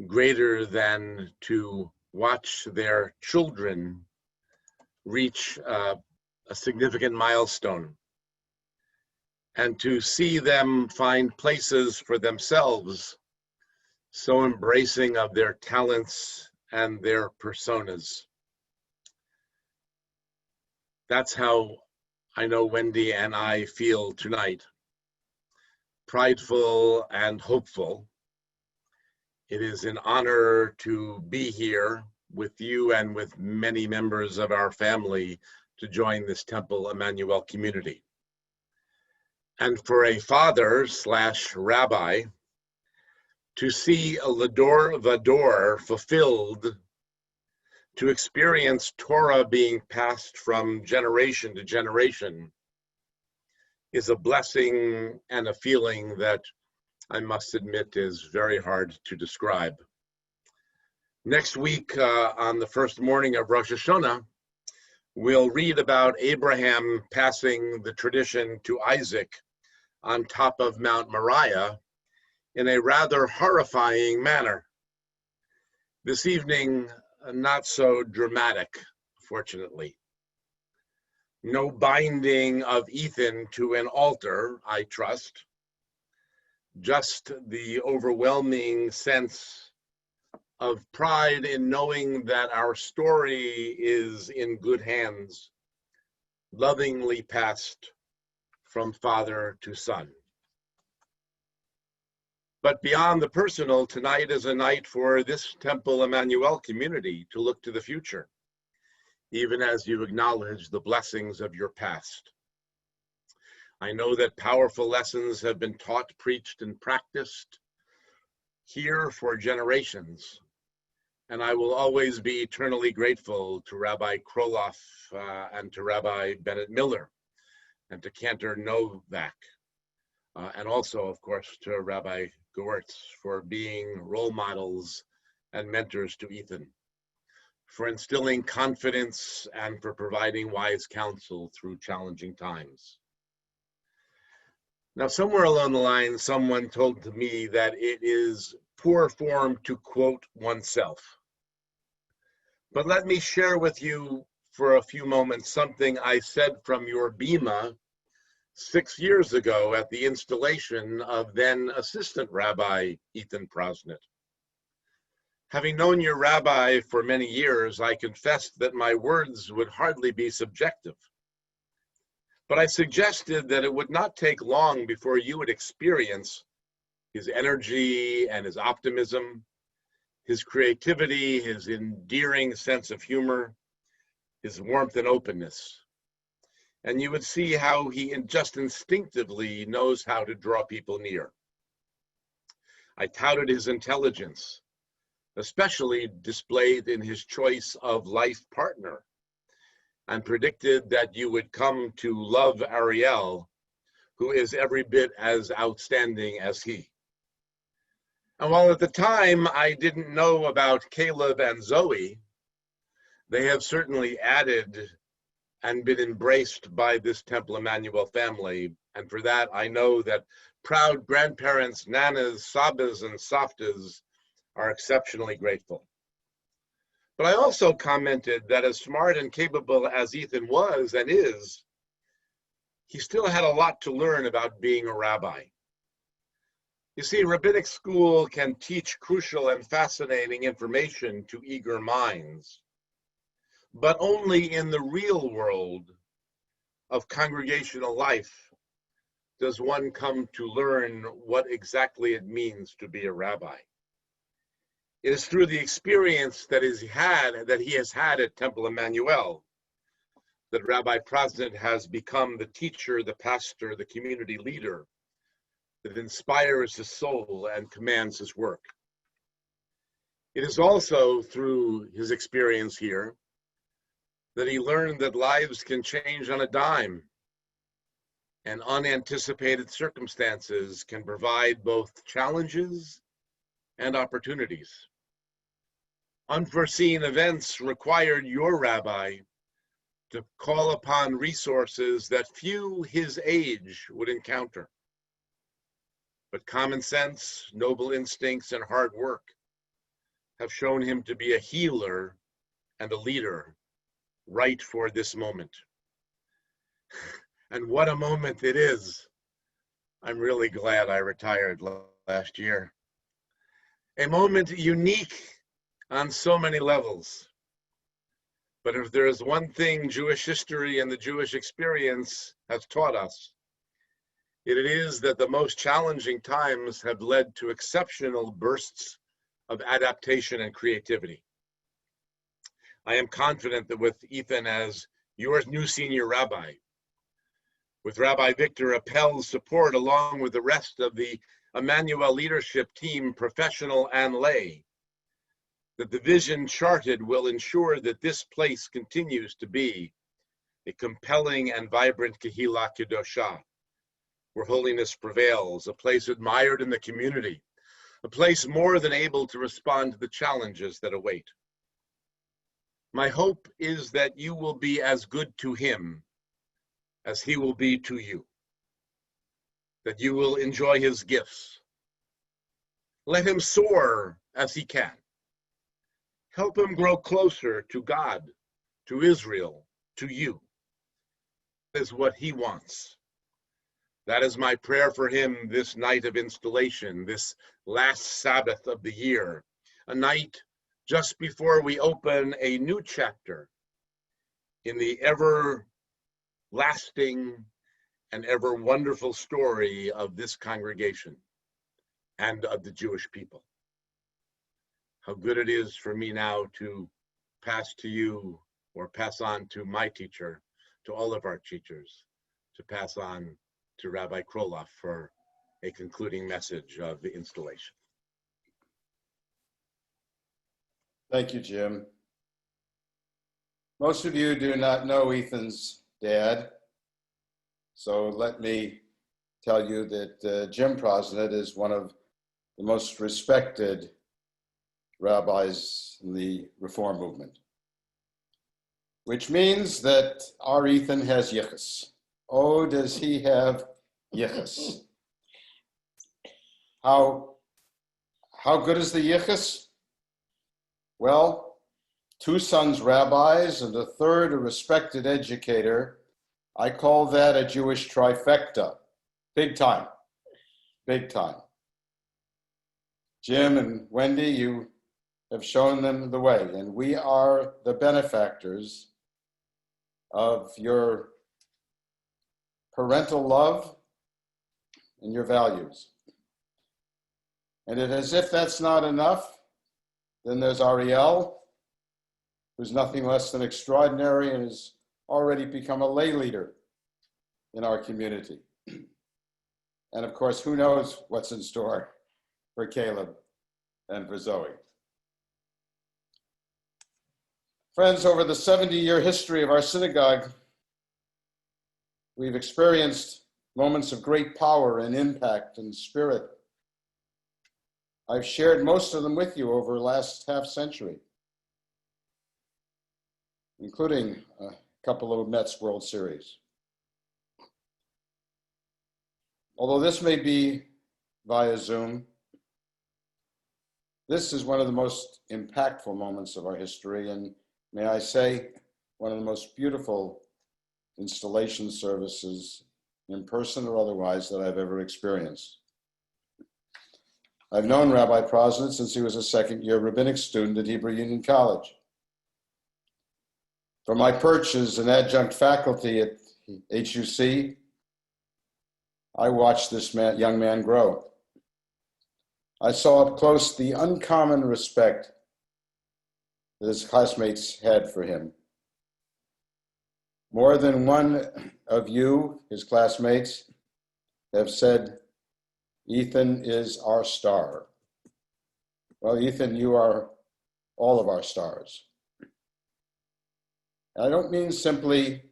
Speaker 18: greater than to watch their children reach a significant milestone and to see them find places for themselves so embracing of their talents and their personas. That's how I know Wendy and I feel tonight. Prideful and hopeful. It is an honor to be here with you and with many members of our family to join this Temple Emanu-El community. And for a father/rabbi to see a Lador Vador fulfilled, to experience Torah being passed from generation to generation, is a blessing and a feeling that I must admit is very hard to describe. Next week, on the first morning of Rosh Hashanah, we'll read about Abraham passing the tradition to Isaac on top of Mount Moriah in a rather horrifying manner. This evening, not so dramatic, fortunately. No binding of Ethan to an altar, I trust. Just the overwhelming sense of pride in knowing that our story is in good hands lovingly passed from father to son. But beyond the personal, tonight is a night for this Temple Emanu-El community to look to the future, even as you acknowledge the blessings of your past. I know that powerful lessons have been taught, preached, and practiced here for generations, and I will always be eternally grateful to Rabbi Kroloff and to Rabbi Bennett Miller and to Cantor Novak, and also, of course, to Rabbi Gewirtz for being role models and mentors to Ethan, for instilling confidence and for providing wise counsel through challenging times. Now, somewhere along the line, someone told to me that it is poor form to quote oneself. But let me share with you for a few moments something I said from your bima 6 years ago at the installation of then Assistant Rabbi Ethan Prosnit. Having known your rabbi for many years, I confessed that my words would hardly be subjective. But I suggested that it would not take long before you would experience his energy and his optimism, his creativity, his endearing sense of humor, his warmth and openness. And you would see how he just instinctively knows how to draw people near. I touted his intelligence, especially displayed in his choice of life partner, and predicted that you would come to love Ariel, who is every bit as outstanding as he. And while at the time I didn't know about Caleb and Zoe, they have certainly added and been embraced by this Temple Emanu-El family. And for that, I know that proud grandparents, nanas, sabas, and saftas are exceptionally grateful. But I also commented that as smart and capable as Ethan was and is, he still had a lot to learn about being a rabbi. You see, rabbinic school can teach crucial and fascinating information to eager minds, but only in the real world of congregational life does one come to learn what exactly it means to be a rabbi. It is through the experience that he has had at Temple Emanu-El that Rabbi Prosnit has become the teacher, the pastor, the community leader that inspires his soul and commands his work. It is also through his experience here that he learned that lives can change on a dime, and unanticipated circumstances can provide both challenges and opportunities. Unforeseen events required your rabbi to call upon resources that few his age would encounter. But common sense, noble instincts, and hard work have shown him to be a healer and a leader right for this moment. And what a moment it is. I'm really glad I retired last year. A moment unique on so many levels. But if there is one thing Jewish history and the Jewish experience has taught us, it is that the most challenging times have led to exceptional bursts of adaptation and creativity. I am confident that with Ethan as your new senior rabbi, with Rabbi Victor Appel's support along with the rest of the Emanu-El leadership team, professional and lay, that the vision charted will ensure that this place continues to be a compelling and vibrant Kehillah Kedoshah, where holiness prevails, a place admired in the community, a place more than able to respond to the challenges that await. My hope is that you will be as good to him as he will be to you, that you will enjoy his gifts. Let him soar as he can. Help him grow closer to God, to Israel, to you. That is what he wants. That is my prayer for him this night of installation, this last Sabbath of the year, a night just before we open a new chapter in the ever lasting, and ever wonderful story of this congregation and of the Jewish people. How good it is for me now to pass to you, or pass on to my teacher, to all of our teachers, to pass on to Rabbi Kroloff for a concluding message of the installation.
Speaker 19: Thank you, Jim. Most of you do not know Ethan's dad, so let me tell you that Jim Prosnit is one of the most respected rabbis in the Reform movement, which means that our Ethan has yichus. Oh, does he have yichus? How good is the yichus? Well, 2 sons rabbis and a third a respected educator. I call that a Jewish trifecta. Big time, big time. Jim and Wendy, you have shown them the way, and we are the benefactors of your parental love and your values. And as if that's not enough, then there's Ariel, who's nothing less than extraordinary and has already become a lay leader in our community. And of course, who knows what's in store for Caleb and for Zoe. Friends, over the 70-year history of our synagogue, we've experienced moments of great power and impact and spirit. I've shared most of them with you over the last half century, including a couple of Mets World Series. Although this may be via Zoom, this is one of the most impactful moments of our history, and may I say, one of the most beautiful installation services, in person or otherwise, that I've ever experienced. I've known Rabbi Prosnit since he was a second-year rabbinic student at Hebrew Union College. From my perch as an adjunct faculty at HUC, I watched this young man grow. I saw up close the uncommon respect that his classmates had for him. More than one of you, his classmates, have said, Ethan is our star. Well, Ethan, you are all of our stars. And I don't mean simply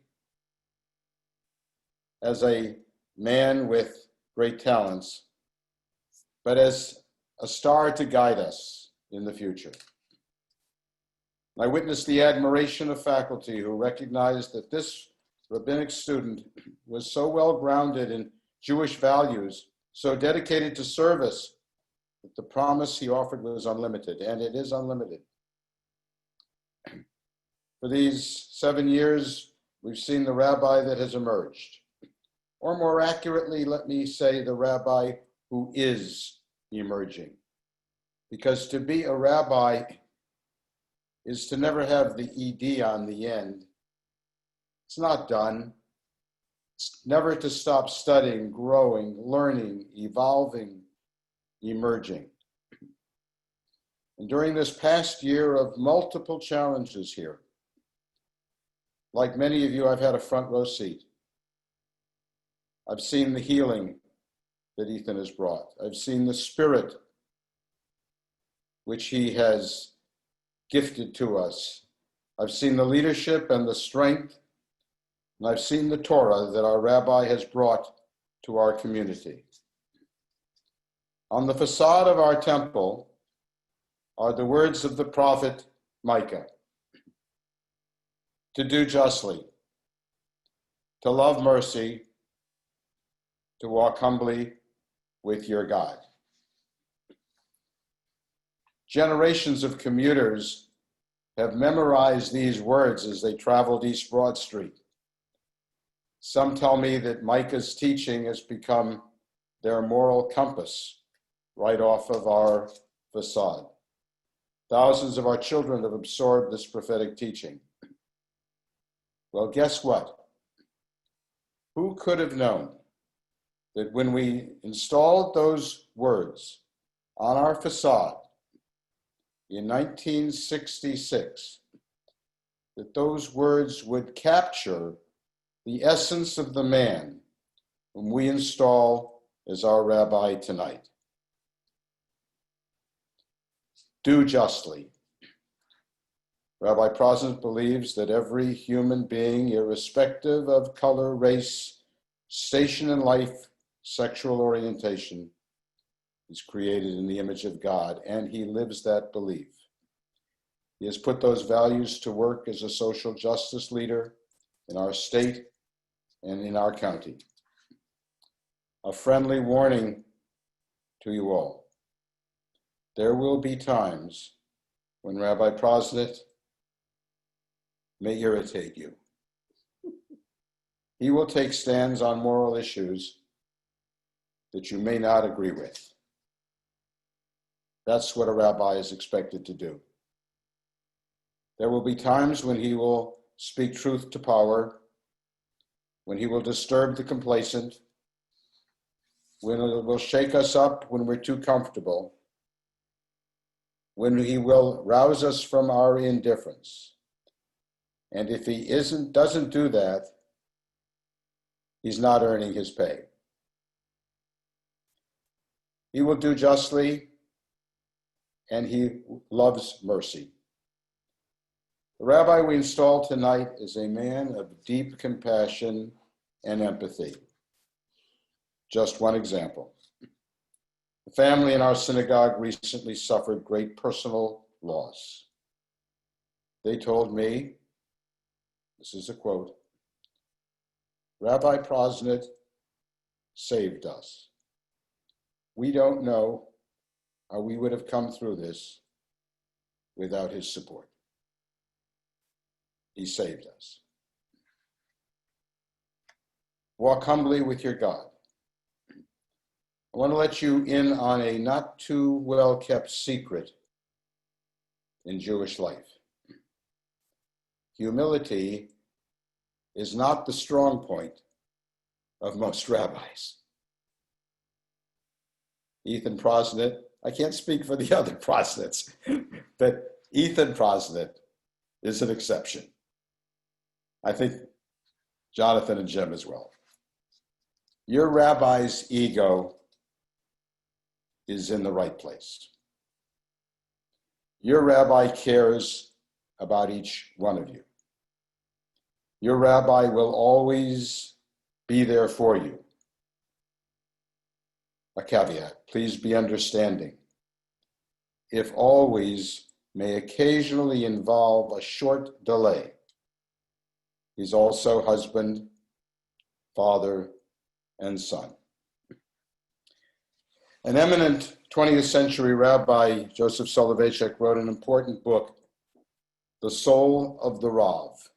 Speaker 19: as a man with great talents, but as a star to guide us in the future. I witnessed the admiration of faculty who recognized that this rabbinic student was so well grounded in Jewish values, so dedicated to service, that the promise he offered was unlimited, and it is unlimited. For these 7 years, we've seen the rabbi that has emerged. Or more accurately, let me say the rabbi who is emerging. Because to be a rabbi is to never have the ED on the end. It's not done. It's never to stop studying, growing, learning, evolving, emerging. And during this past year of multiple challenges here, like many of you, I've had a front row seat. I've seen the healing that Ethan has brought. I've seen the spirit which he has gifted to us. I've seen the leadership and the strength, and I've seen the Torah that our rabbi has brought to our community. On the facade of our temple are the words of the prophet Micah: to do justly, to love mercy, to walk humbly with your God. Generations of commuters have memorized these words as they traveled East Broad Street. Some tell me that Micah's teaching has become their moral compass right off of our facade. Thousands of our children have absorbed this prophetic teaching. Well, guess what? Who could have known that when we installed those words on our facade in 1966, that those words would capture the essence of the man whom we install as our rabbi tonight? Do justly. Rabbi Prosnit believes that every human being, irrespective of color, race, station in life, sexual orientation, is created in the image of God, and he lives that belief. He has put those values to work as a social justice leader in our state and in our county. A friendly warning to you all. There will be times when Rabbi Prosnit may irritate you. He will take stands on moral issues that you may not agree with. That's what a rabbi is expected to do. There will be times when he will speak truth to power, when he will disturb the complacent, when it will shake us up when we're too comfortable, when he will rouse us from our indifference. And if he doesn't do that, he's not earning his pay. He will do justly, and he loves mercy. The rabbi we install tonight is a man of deep compassion and empathy. Just one example. The family in our synagogue recently suffered great personal loss. They told me, this is a quote, Rabbi Prosnit saved us. We don't know how we would have come through this without his support. He saved us. Walk humbly with your God. I want to let you in on a not too well-kept secret in Jewish life. Humility is not the strong point of most rabbis. Ethan Prosnit, I can't speak for the other Prosnits, but Ethan Prosnit is an exception. I think Jonathan and Jim as well. Your rabbi's ego is in the right place. Your rabbi cares about each one of you. Your rabbi will always be there for you. A caveat, please be understanding. If always may occasionally involve a short delay. He's also husband, father, and son. An eminent 20th century rabbi, Joseph Soloveitchik, wrote an important book, The Soul of the Rav.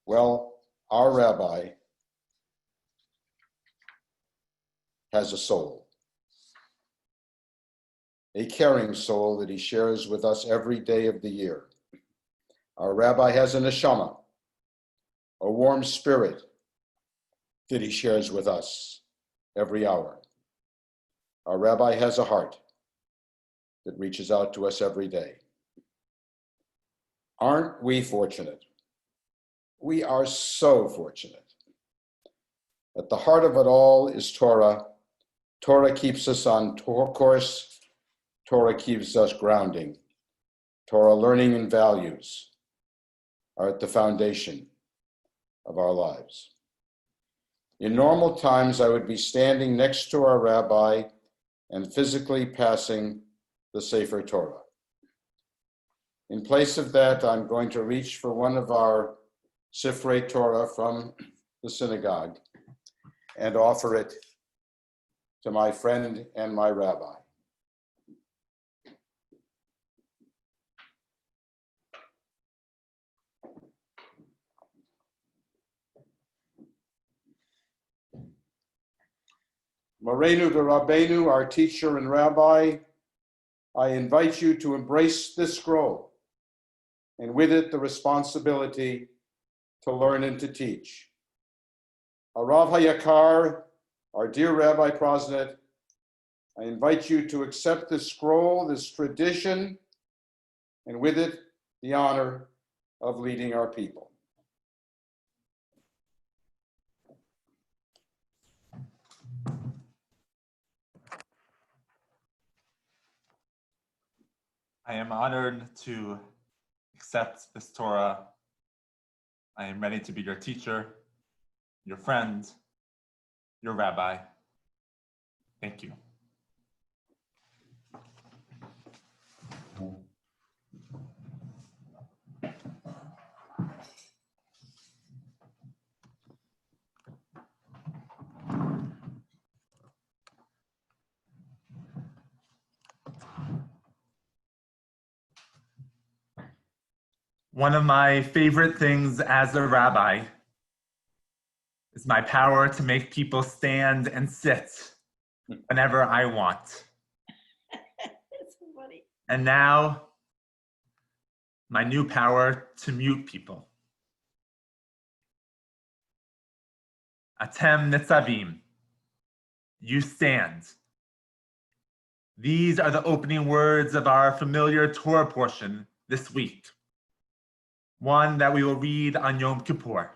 Speaker 19: Well, our rabbi has a soul, a caring soul that he shares with us every day of the year. Our rabbi has a neshama, a warm spirit that he shares with us every hour. Our rabbi has a heart that reaches out to us every day. Aren't we fortunate? We are so fortunate. At the heart of it all is Torah. Torah keeps us on course. Torah keeps us grounding. Torah learning and values are at the foundation of our lives. In normal times, I would be standing next to our rabbi and physically passing the Sefer Torah. In place of that, I'm going to reach for one of our Sifrei Torah from the synagogue and offer it to my friend and my rabbi. Morenu de Rabbeinu, our teacher and rabbi, I invite you to embrace this scroll, and with it the responsibility to learn and to teach. Rav Hayakar, our dear Rabbi Prosnit, I invite you to accept this scroll, this tradition, and with it, the honor of leading our people.
Speaker 13: I am honored to accept this Torah. I am ready to be your teacher, your friend, your rabbi. Thank you. One of my favorite things as a rabbi is my power to make people stand and sit whenever I want.
Speaker 2: That's funny.
Speaker 13: And now, my new power to mute people. Atem nitzavim. You stand. These are the opening words of our familiar Torah portion this week. One that we will read on Yom Kippur.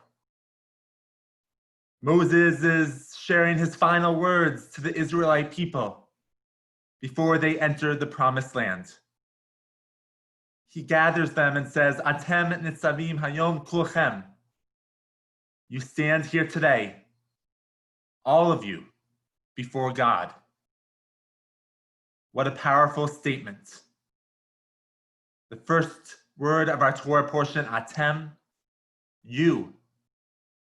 Speaker 13: Moses is sharing his final words to the Israelite people before they enter the promised land. He gathers them and says, Atem nitzavim hayom kulchem. You stand here today, all of you, before God. What a powerful statement. The first word of our Torah portion, atem, you,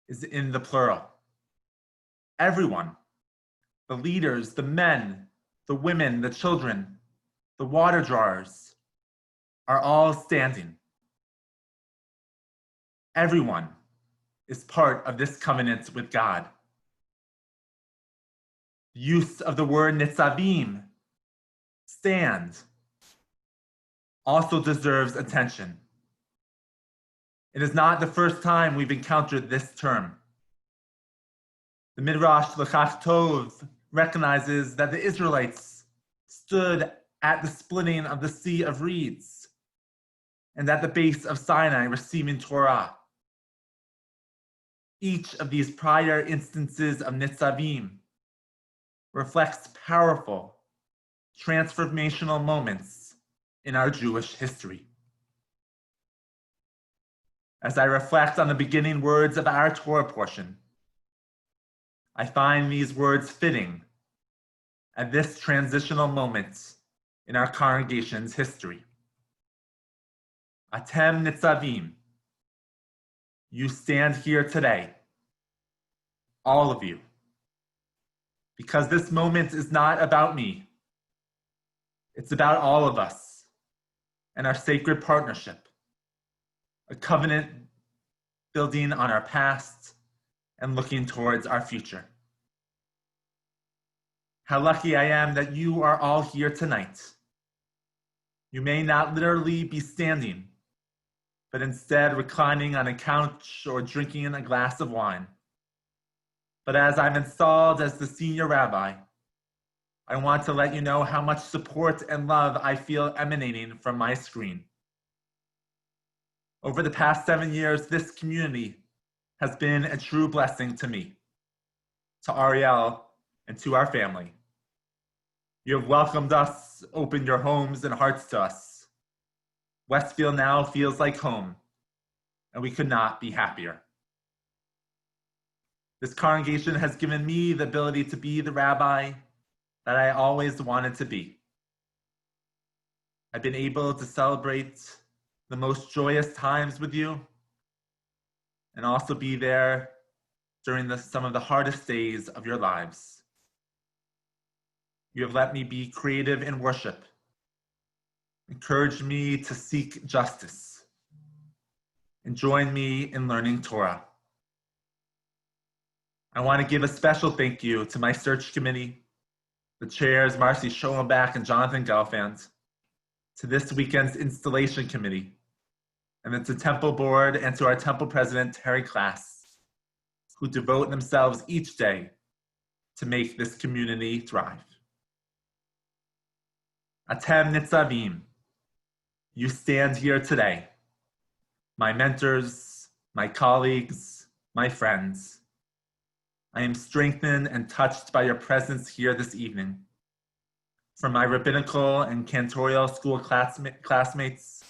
Speaker 13: is in the plural. Everyone, the leaders, the men, the women, the children, the water drawers, are all standing. Everyone is part of this covenant with God. The use of the word nitzavim, stand, also deserves attention. It is not the first time we've encountered this term. The Midrash L'chach Tov recognizes that the Israelites stood at the splitting of the Sea of Reeds and at the base of Sinai receiving Torah. Each of these prior instances of nitzavim reflects powerful, transformational moments in our Jewish history. As I reflect on the beginning words of our Torah portion, I find these words fitting at this transitional moment in our congregation's history. Atem nitzavim, you stand here today, all of you, because this moment is not about me. It's about all of us and our sacred partnership, a covenant building on our past and looking towards our future. How lucky I am that you are all here tonight. You may not literally be standing, but instead reclining on a couch or drinking a glass of wine. But as I'm installed as the senior rabbi, I want to let you know how much support and love I feel emanating from my screen. Over the past 7 years, this community has been a true blessing to me, to Ariel, and to our family. You have welcomed us, opened your homes and hearts to us. Westfield now feels like home, and we could not be happier. This congregation has given me the ability to be the rabbi that I always wanted to be. I've been able to celebrate the most joyous times with you and also be there during some of the hardest days of your lives. You have let me be creative in worship, encouraged me to seek justice, and join me in learning Torah. I want to give a special thank you to my search committee, the chairs Marcy Schoenbach and Jonathan Gelfand, to this weekend's installation committee, and then to Temple Board and to our Temple President, Terry Klass, who devote themselves each day to make this community thrive. Atem Nitzavim, you stand here today, my mentors, my colleagues, my friends. I am strengthened and touched by your presence here this evening. From my rabbinical and cantorial school classmates,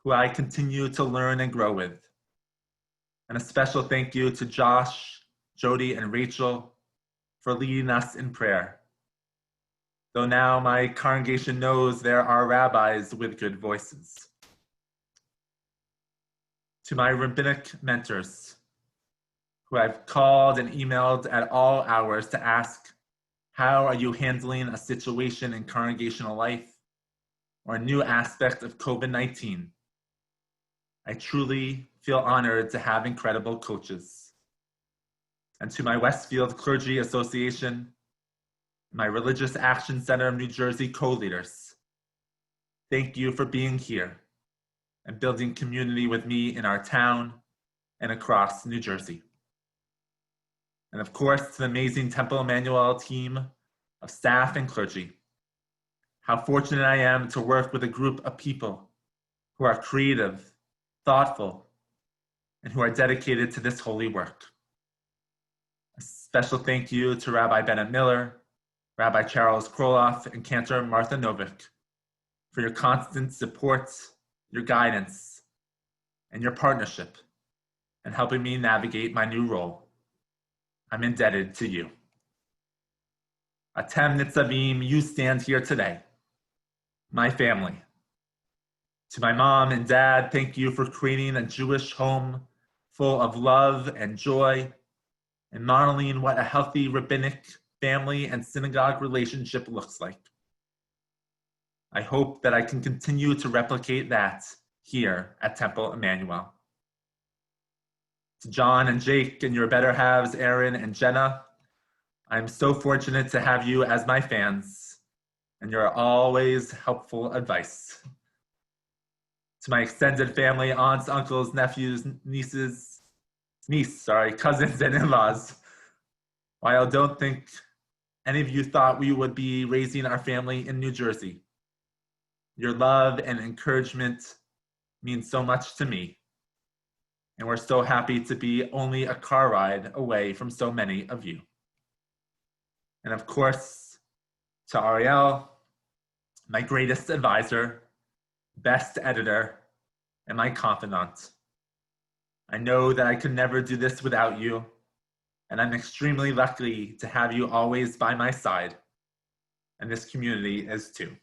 Speaker 13: who I continue to learn and grow with. And a special thank you to Josh, Jody, and Rachel for leading us in prayer. Though now my congregation knows there are rabbis with good voices. To my rabbinic mentors, who I've called and emailed at all hours to ask, how are you handling a situation in congregational life or a new aspect of COVID-19? I truly feel honored to have incredible coaches. And to my Westfield Clergy Association, my Religious Action Center of New Jersey co-leaders, thank you for being here and building community with me in our town and across New Jersey. And of course, to the amazing Temple Emanu-El team of staff and clergy. How fortunate I am to work with a group of people who are creative, thoughtful, and who are dedicated to this holy work. A special thank you to Rabbi Bennett Miller, Rabbi Charles Kroloff, and Cantor Martha Novick for your constant support, your guidance, and your partnership in helping me navigate my new role. I'm indebted to you. Atem Nitzavim, you stand here today, my family. To my mom and dad, thank you for creating a Jewish home full of love and joy and modeling what a healthy rabbinic family and synagogue relationship looks like. I hope that I can continue to replicate that here at Temple Emanu-El. To John and Jake and your better halves, Aaron and Jenna, I'm so fortunate to have you as my fans and your always helpful advice. To my extended family, aunts, uncles, nephews, cousins, and in-laws, while I don't think any of you thought we would be raising our family in New Jersey, your love and encouragement means so much to me. And we're so happy to be only a car ride away from so many of you. And of course, to Ariel, my greatest advisor, best editor, and my confidant. I know that I could never do this without you, and I'm extremely lucky to have you always by my side, and this community is too.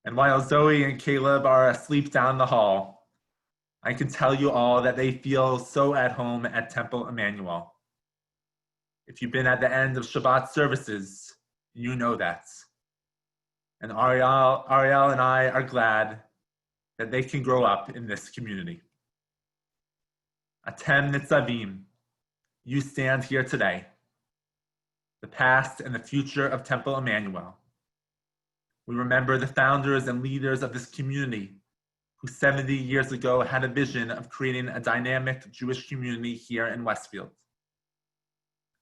Speaker 13: And while Zoe and Caleb are asleep down the hall, I can tell you all that they feel so at home at Temple Emanu-El. If you've been at the end of Shabbat services, you know that. And Ariel and I are glad that they can grow up in this community. Atem Nitzavim, you stand here today, the past and the future of Temple Emanu-El. We remember the founders and leaders of this community who 70 years ago had a vision of creating a dynamic Jewish community here in Westfield.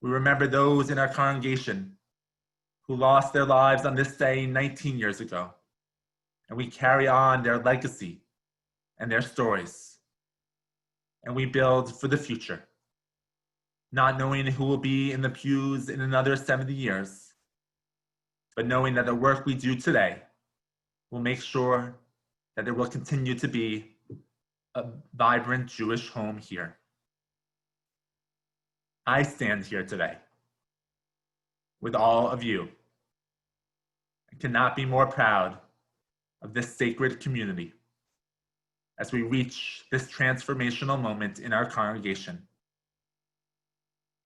Speaker 13: We remember those in our congregation who lost their lives on this day 19 years ago, and we carry on their legacy and their stories. And we build for the future, not knowing who will be in the pews in another 70 years, but knowing that the work we do today will make sure that there will continue to be a vibrant Jewish home here. I stand here today with all of you. I cannot be more proud of this sacred community as we reach this transformational moment in our congregation.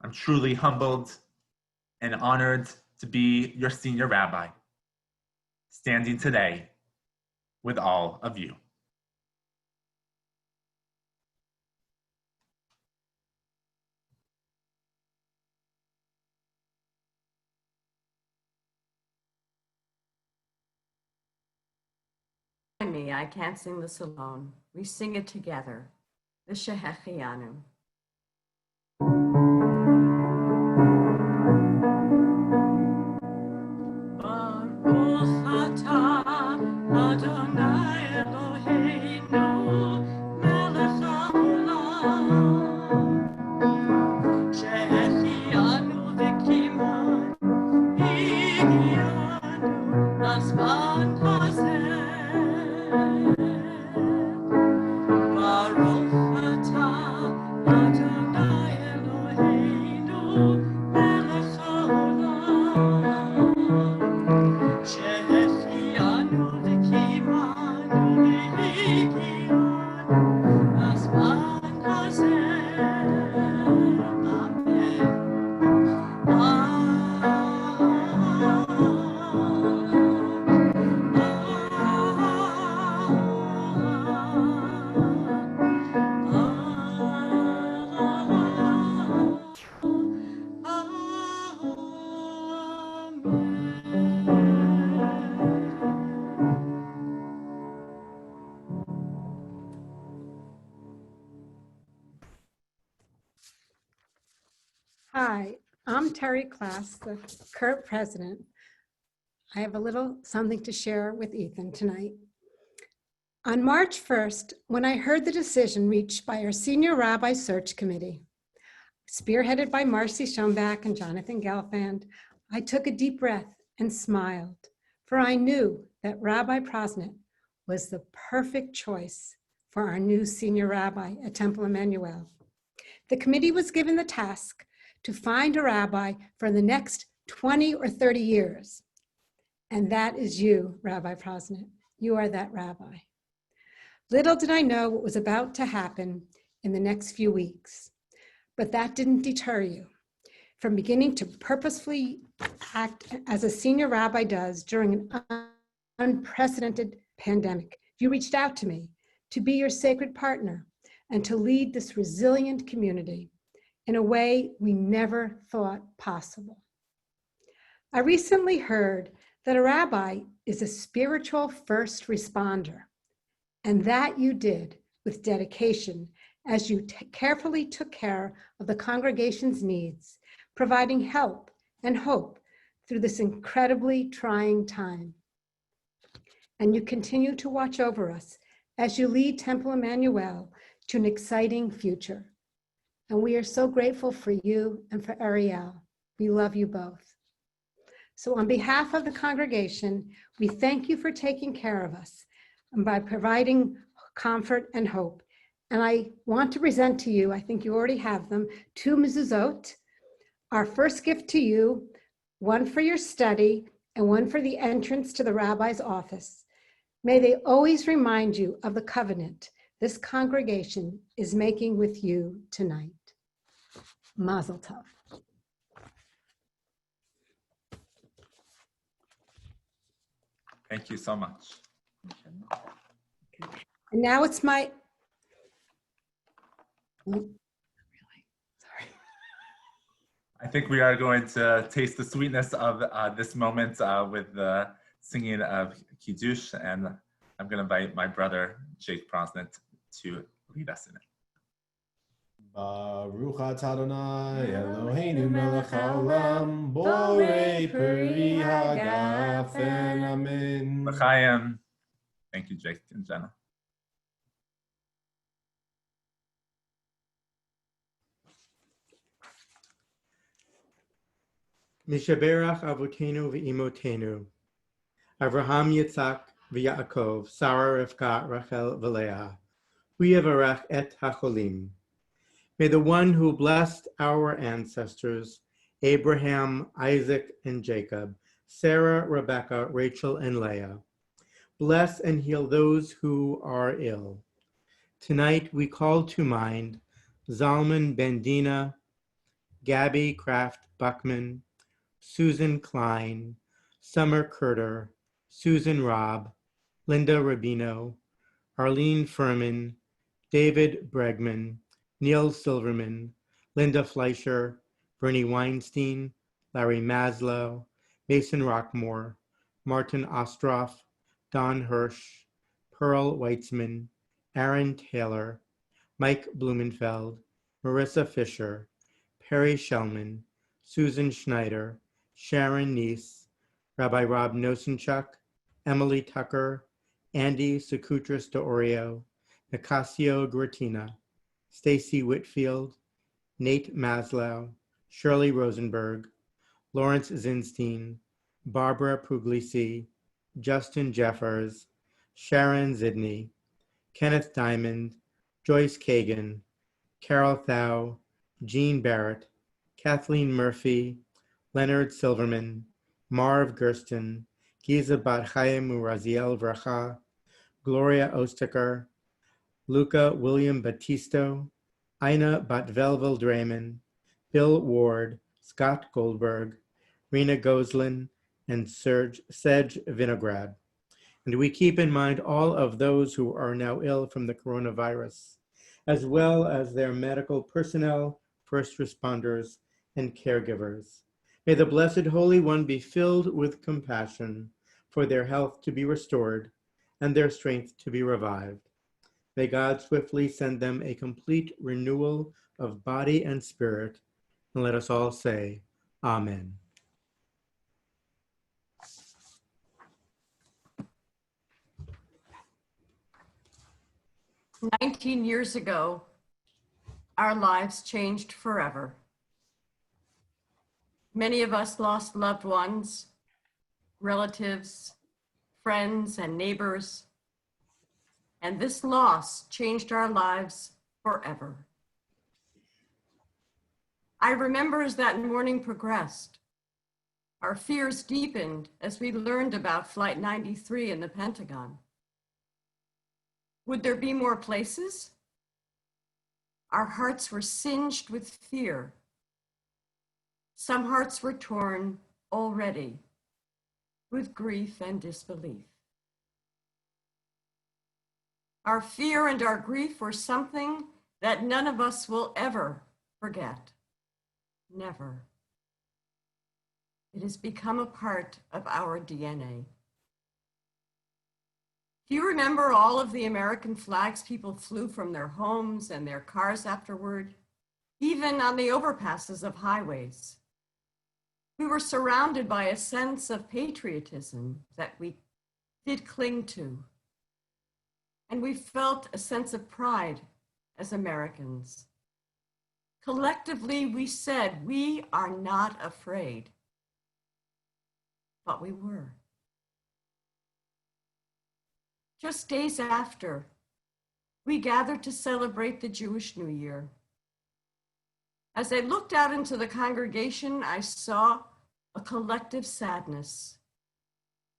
Speaker 13: I'm truly humbled and honored to be your senior rabbi, standing today with all of you.
Speaker 20: Me, I can't sing this alone. We sing it together. The Shehechianu. Hi, I'm Terry Klass, the current president. I have a little something to share with Ethan tonight. On March 1st, when I heard the decision reached by our senior rabbi search committee, spearheaded by Marcy Schoenbach and Jonathan Gelfand, I took a deep breath and smiled, for I knew that Rabbi Prosnit was the perfect choice for our new senior rabbi at Temple Emanu-El. The committee was given the task to find a rabbi for the next 20 or 30 years. And that is you, Rabbi Prosnit. You are that rabbi. Little did I know what was about to happen in the next few weeks, but that didn't deter you from beginning to purposefully act as a senior rabbi does during an unprecedented pandemic. You reached out to me to be your sacred partner and to lead this resilient community in a way we never thought possible. I recently heard that a rabbi is a spiritual first responder, and that you did with dedication as you carefully took care of the congregation's needs, providing help and hope through this incredibly trying time. And you continue to watch over us as you lead Temple Emanu-El to an exciting future. And we are so grateful for you and for Ariel. We love you both. So on behalf of the congregation, we thank you for taking care of us and by providing comfort and hope. And I want to present to you, I think you already have them, 2 mezuzot, our first gift to you, one for your study and one for the entrance to the rabbi's office. May they always remind you of the covenant this congregation is making with you tonight. Mazel tov.
Speaker 13: Thank you so much.
Speaker 20: And now it's my,
Speaker 13: I think we are going to taste the sweetness of this moment with the singing of Kiddush, and I'm going to invite my brother, Jake Prosnit, to lead us in it.
Speaker 21: Baruch atah Adonai Eloheinu melech haolam borei peri hagafen amen.
Speaker 13: L'chaim. Thank you, Jake and Jenna.
Speaker 22: Mishaberach avotenu v'imotenu, Avraham, Yitzhak, v'Yaakov, Sarah, Rivka, Rachel, v'Leah, Huyavarach et hacholim. May the one who blessed our ancestors, Abraham, Isaac, and Jacob, Sarah, Rebecca, Rachel, and Leah, bless and heal those who are ill. Tonight we call to mind Zalman Ben Dina, Gabby Kraft Buckman, Susan Klein, Summer Curter, Susan Robb, Linda Rubino, Arlene Furman, David Bregman, Neil Silverman, Linda Fleischer, Bernie Weinstein, Larry Maslow, Mason Rockmore, Martin Ostroff, Don Hirsch, Pearl Weitzman, Aaron Taylor, Mike Blumenfeld, Marissa Fisher, Perry Shellman, Susan Schneider, Sharon Neese, Rabbi Rob Nosenchuk, Emily Tucker, Andy Secutris de Oreo, Nicasio Gratina, Stacy Whitfield, Nate Maslow, Shirley Rosenberg, Lawrence Zinstein, Barbara Puglisi, Justin Jeffers, Sharon Zidney, Kenneth Diamond, Joyce Kagan, Carol Thau, Jean Barrett, Kathleen Murphy, Leonard Silverman, Marv Gersten, Giza Bat Chaim Raziel Vracha, Gloria Ostaker, Luca William Batisto, Ina Batvelvel Draymond, Bill Ward, Scott Goldberg, Rena Goslin, and Sedge Vinograd. And we keep in mind all of those who are now ill from the coronavirus, as well as their medical personnel, first responders, and caregivers. May the Blessed Holy One be filled with compassion for their health to be restored and their strength to be revived. May God swiftly send them a complete renewal of body and spirit, And let us all say, Amen.
Speaker 3: "19 years ago, our lives changed forever. Many of us lost loved ones, relatives, friends, and neighbors, and this loss changed our lives forever. I remember as that morning progressed, our fears deepened as we learned about Flight 93 in the Pentagon. Would there be more places? Our hearts were singed with fear. Some hearts were torn already with grief and disbelief. Our fear and our grief were something that none of us will ever forget. Never. It has become a part of our DNA. Do you remember all of the American flags people flew from their homes and their cars afterward, even on the overpasses of highways? We were surrounded by a sense of patriotism that we did cling to. And we felt a sense of pride as Americans. Collectively, we said, we are not afraid. But we were. Just days after, we gathered to celebrate the Jewish New Year. As I looked out into the congregation, I saw a collective sadness,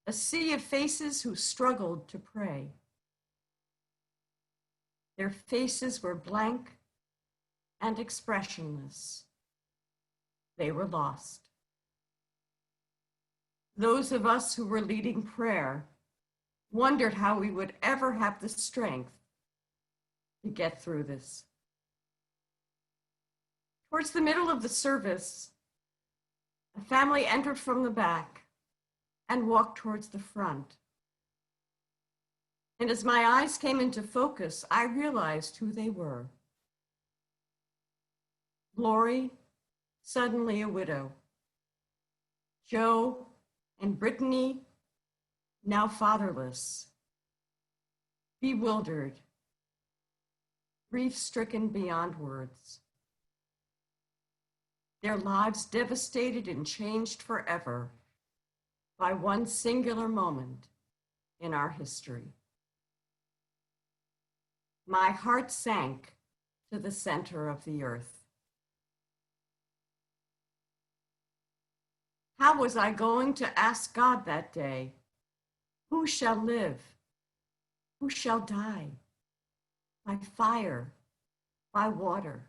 Speaker 3: a sea of faces who struggled to pray. Their faces were blank and expressionless. They were lost. Those of us who were leading prayer wondered how we would ever have the strength to get through this. Towards the middle of the service, a family entered from the back and walked towards the front. And as my eyes came into focus, I realized who they were. Lori, suddenly a widow. Joe and Brittany, now fatherless. Bewildered, grief-stricken beyond words. Their lives devastated and changed forever by one singular moment in our history. My heart sank to the center of the earth. How was I going to ask God that day, who shall live? Who shall die? By fire, by water.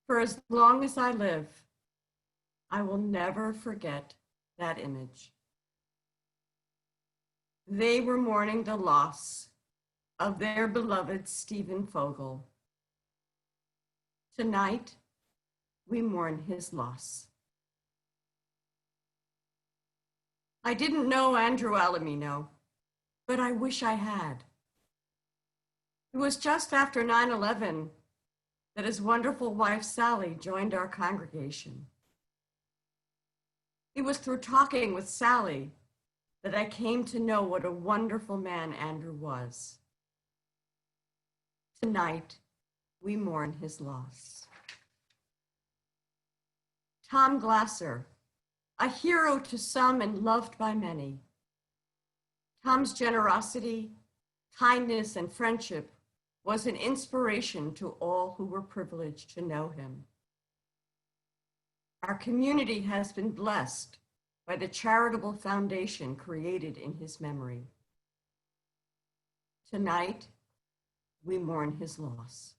Speaker 3: For as long as I live, I will never forget that image. They were mourning the loss of their beloved Stephen Fogel. Tonight, we mourn his loss. I didn't know Andrew Alamino, but I wish I had. It was just after 9/11 that his wonderful wife, Sally, joined our congregation. It was through talking with Sally that I came to know what a wonderful man Andrew was. Tonight, we mourn his loss. Tom Glasser, a hero to some and loved by many. Tom's generosity, kindness, and friendship was an inspiration to all who were privileged to know him. Our community has been blessed by the charitable foundation created in his memory. Tonight, we mourn his loss.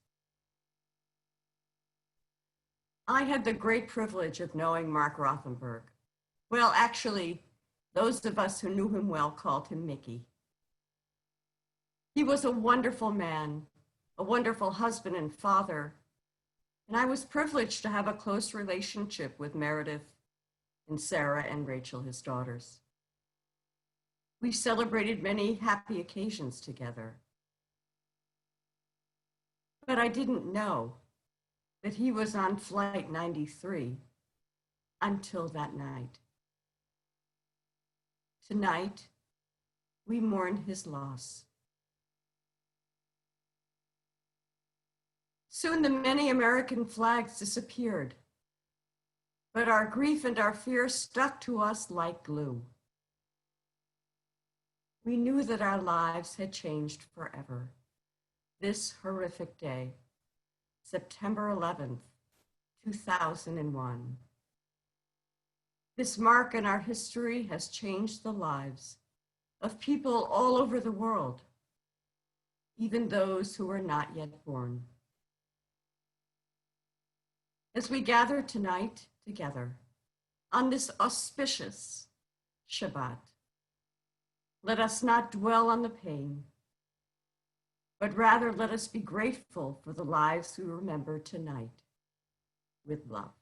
Speaker 3: I had the great privilege of knowing Mark Rothenberg. Well, actually, those of us who knew him well called him Mickey. He was a wonderful man, a wonderful husband and father, and I was privileged to have a close relationship with Meredith and Sarah and Rachel, his daughters. We celebrated many happy occasions together. But I didn't know that he was on Flight 93 until that night. Tonight, we mourn his loss. Soon the many American flags disappeared, but our grief and our fear stuck to us like glue. We knew that our lives had changed forever. This horrific day, September 11th, 2001. This mark in our history has changed the lives of people all over the world, even those who were not yet born. As we gather tonight together on this auspicious Shabbat, let us not dwell on the pain, but rather let us be grateful for the lives we remember tonight with love.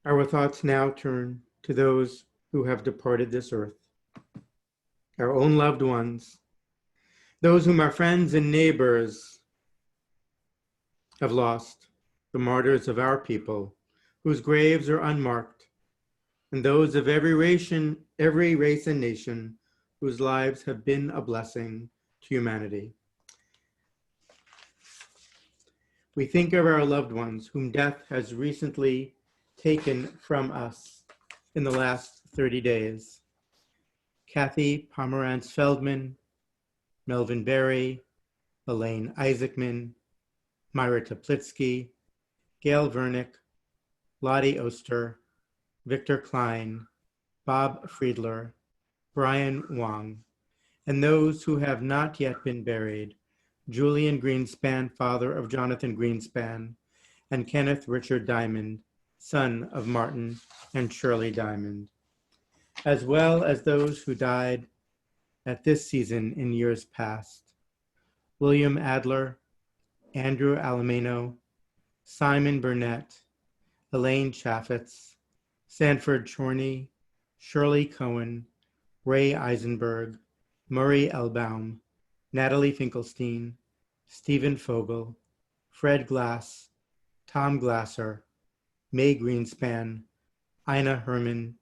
Speaker 22: Our thoughts now turn to those who have departed this earth, our own loved ones, those whom our friends and neighbors have lost, the martyrs of our people, whose graves are unmarked, and those of every race and nation whose lives have been a blessing to humanity. We think of our loved ones whom death has recently taken from us in the last 30 days. Kathy Pomerantz Feldman, Melvin Berry, Elaine Isaacman, Myra Teplitsky, Gail Vernick, Lottie Oster, Victor Klein, Bob Friedler, Brian Wong, and those who have not yet been buried, Julian Greenspan, father of Jonathan Greenspan, and Kenneth Richard Diamond, son of Martin and Shirley Diamond, as well as those who died at this season in years past. William Adler, Andrew Alameno, Simon Burnett, Elaine Chaffetz, Sanford Chorney, Shirley Cohen, Ray Eisenberg, Murray Elbaum, Natalie Finkelstein, Stephen Fogel, Fred Glass, Tom Glasser, May Greenspan, Ina Herman,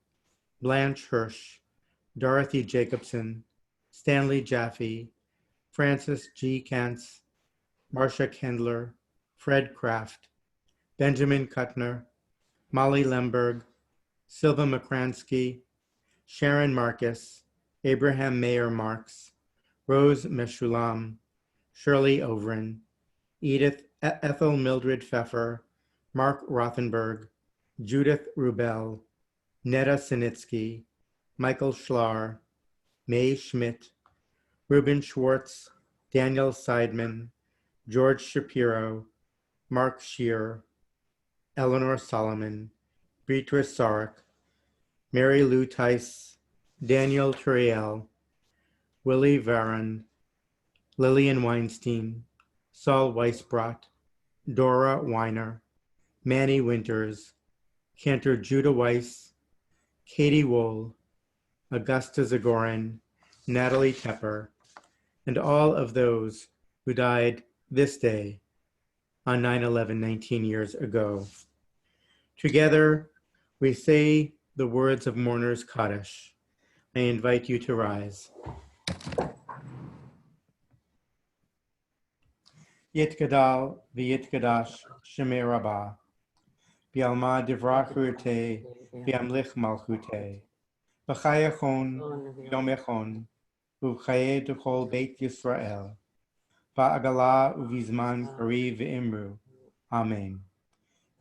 Speaker 22: Blanche Hirsch, Dorothy Jacobson, Stanley Jaffe, Francis G. Kantz, Marcia Kendler, Fred Kraft, Benjamin Kuttner, Molly Lemberg, Silva McCransky, Sharon Marcus, Abraham Mayer Marks, Rose Meshulam, Shirley Overin, Edith Ethel Mildred Pfeffer, Mark Rothenberg, Judith Rubel, Netta Sinitsky, Michael Schlar, May Schmidt, Ruben Schwartz, Daniel Seidman, George Shapiro, Mark Shear, Eleanor Solomon, Beatrice Sarek, Mary Lou Tice, Daniel Turiel, Willie Varon, Lillian Weinstein, Saul Weisbrot, Dora Weiner, Manny Winters, Cantor Judah Weiss, Katie Wohl, Augusta Zagorin, Natalie Tepper, and all of those who died this day on 9/11, 19 years ago. Together, we say the words of Mourner's Kaddish. I invite you to rise. Yitgadal v'yitgadash Shemei Rabbah, Bialma divrachute v'amlich malchute, B'chayachon v'yomechon, Uv'chaye d'chol Beit Yisrael, Ba'agala uv'izman kari v'imru. Amen.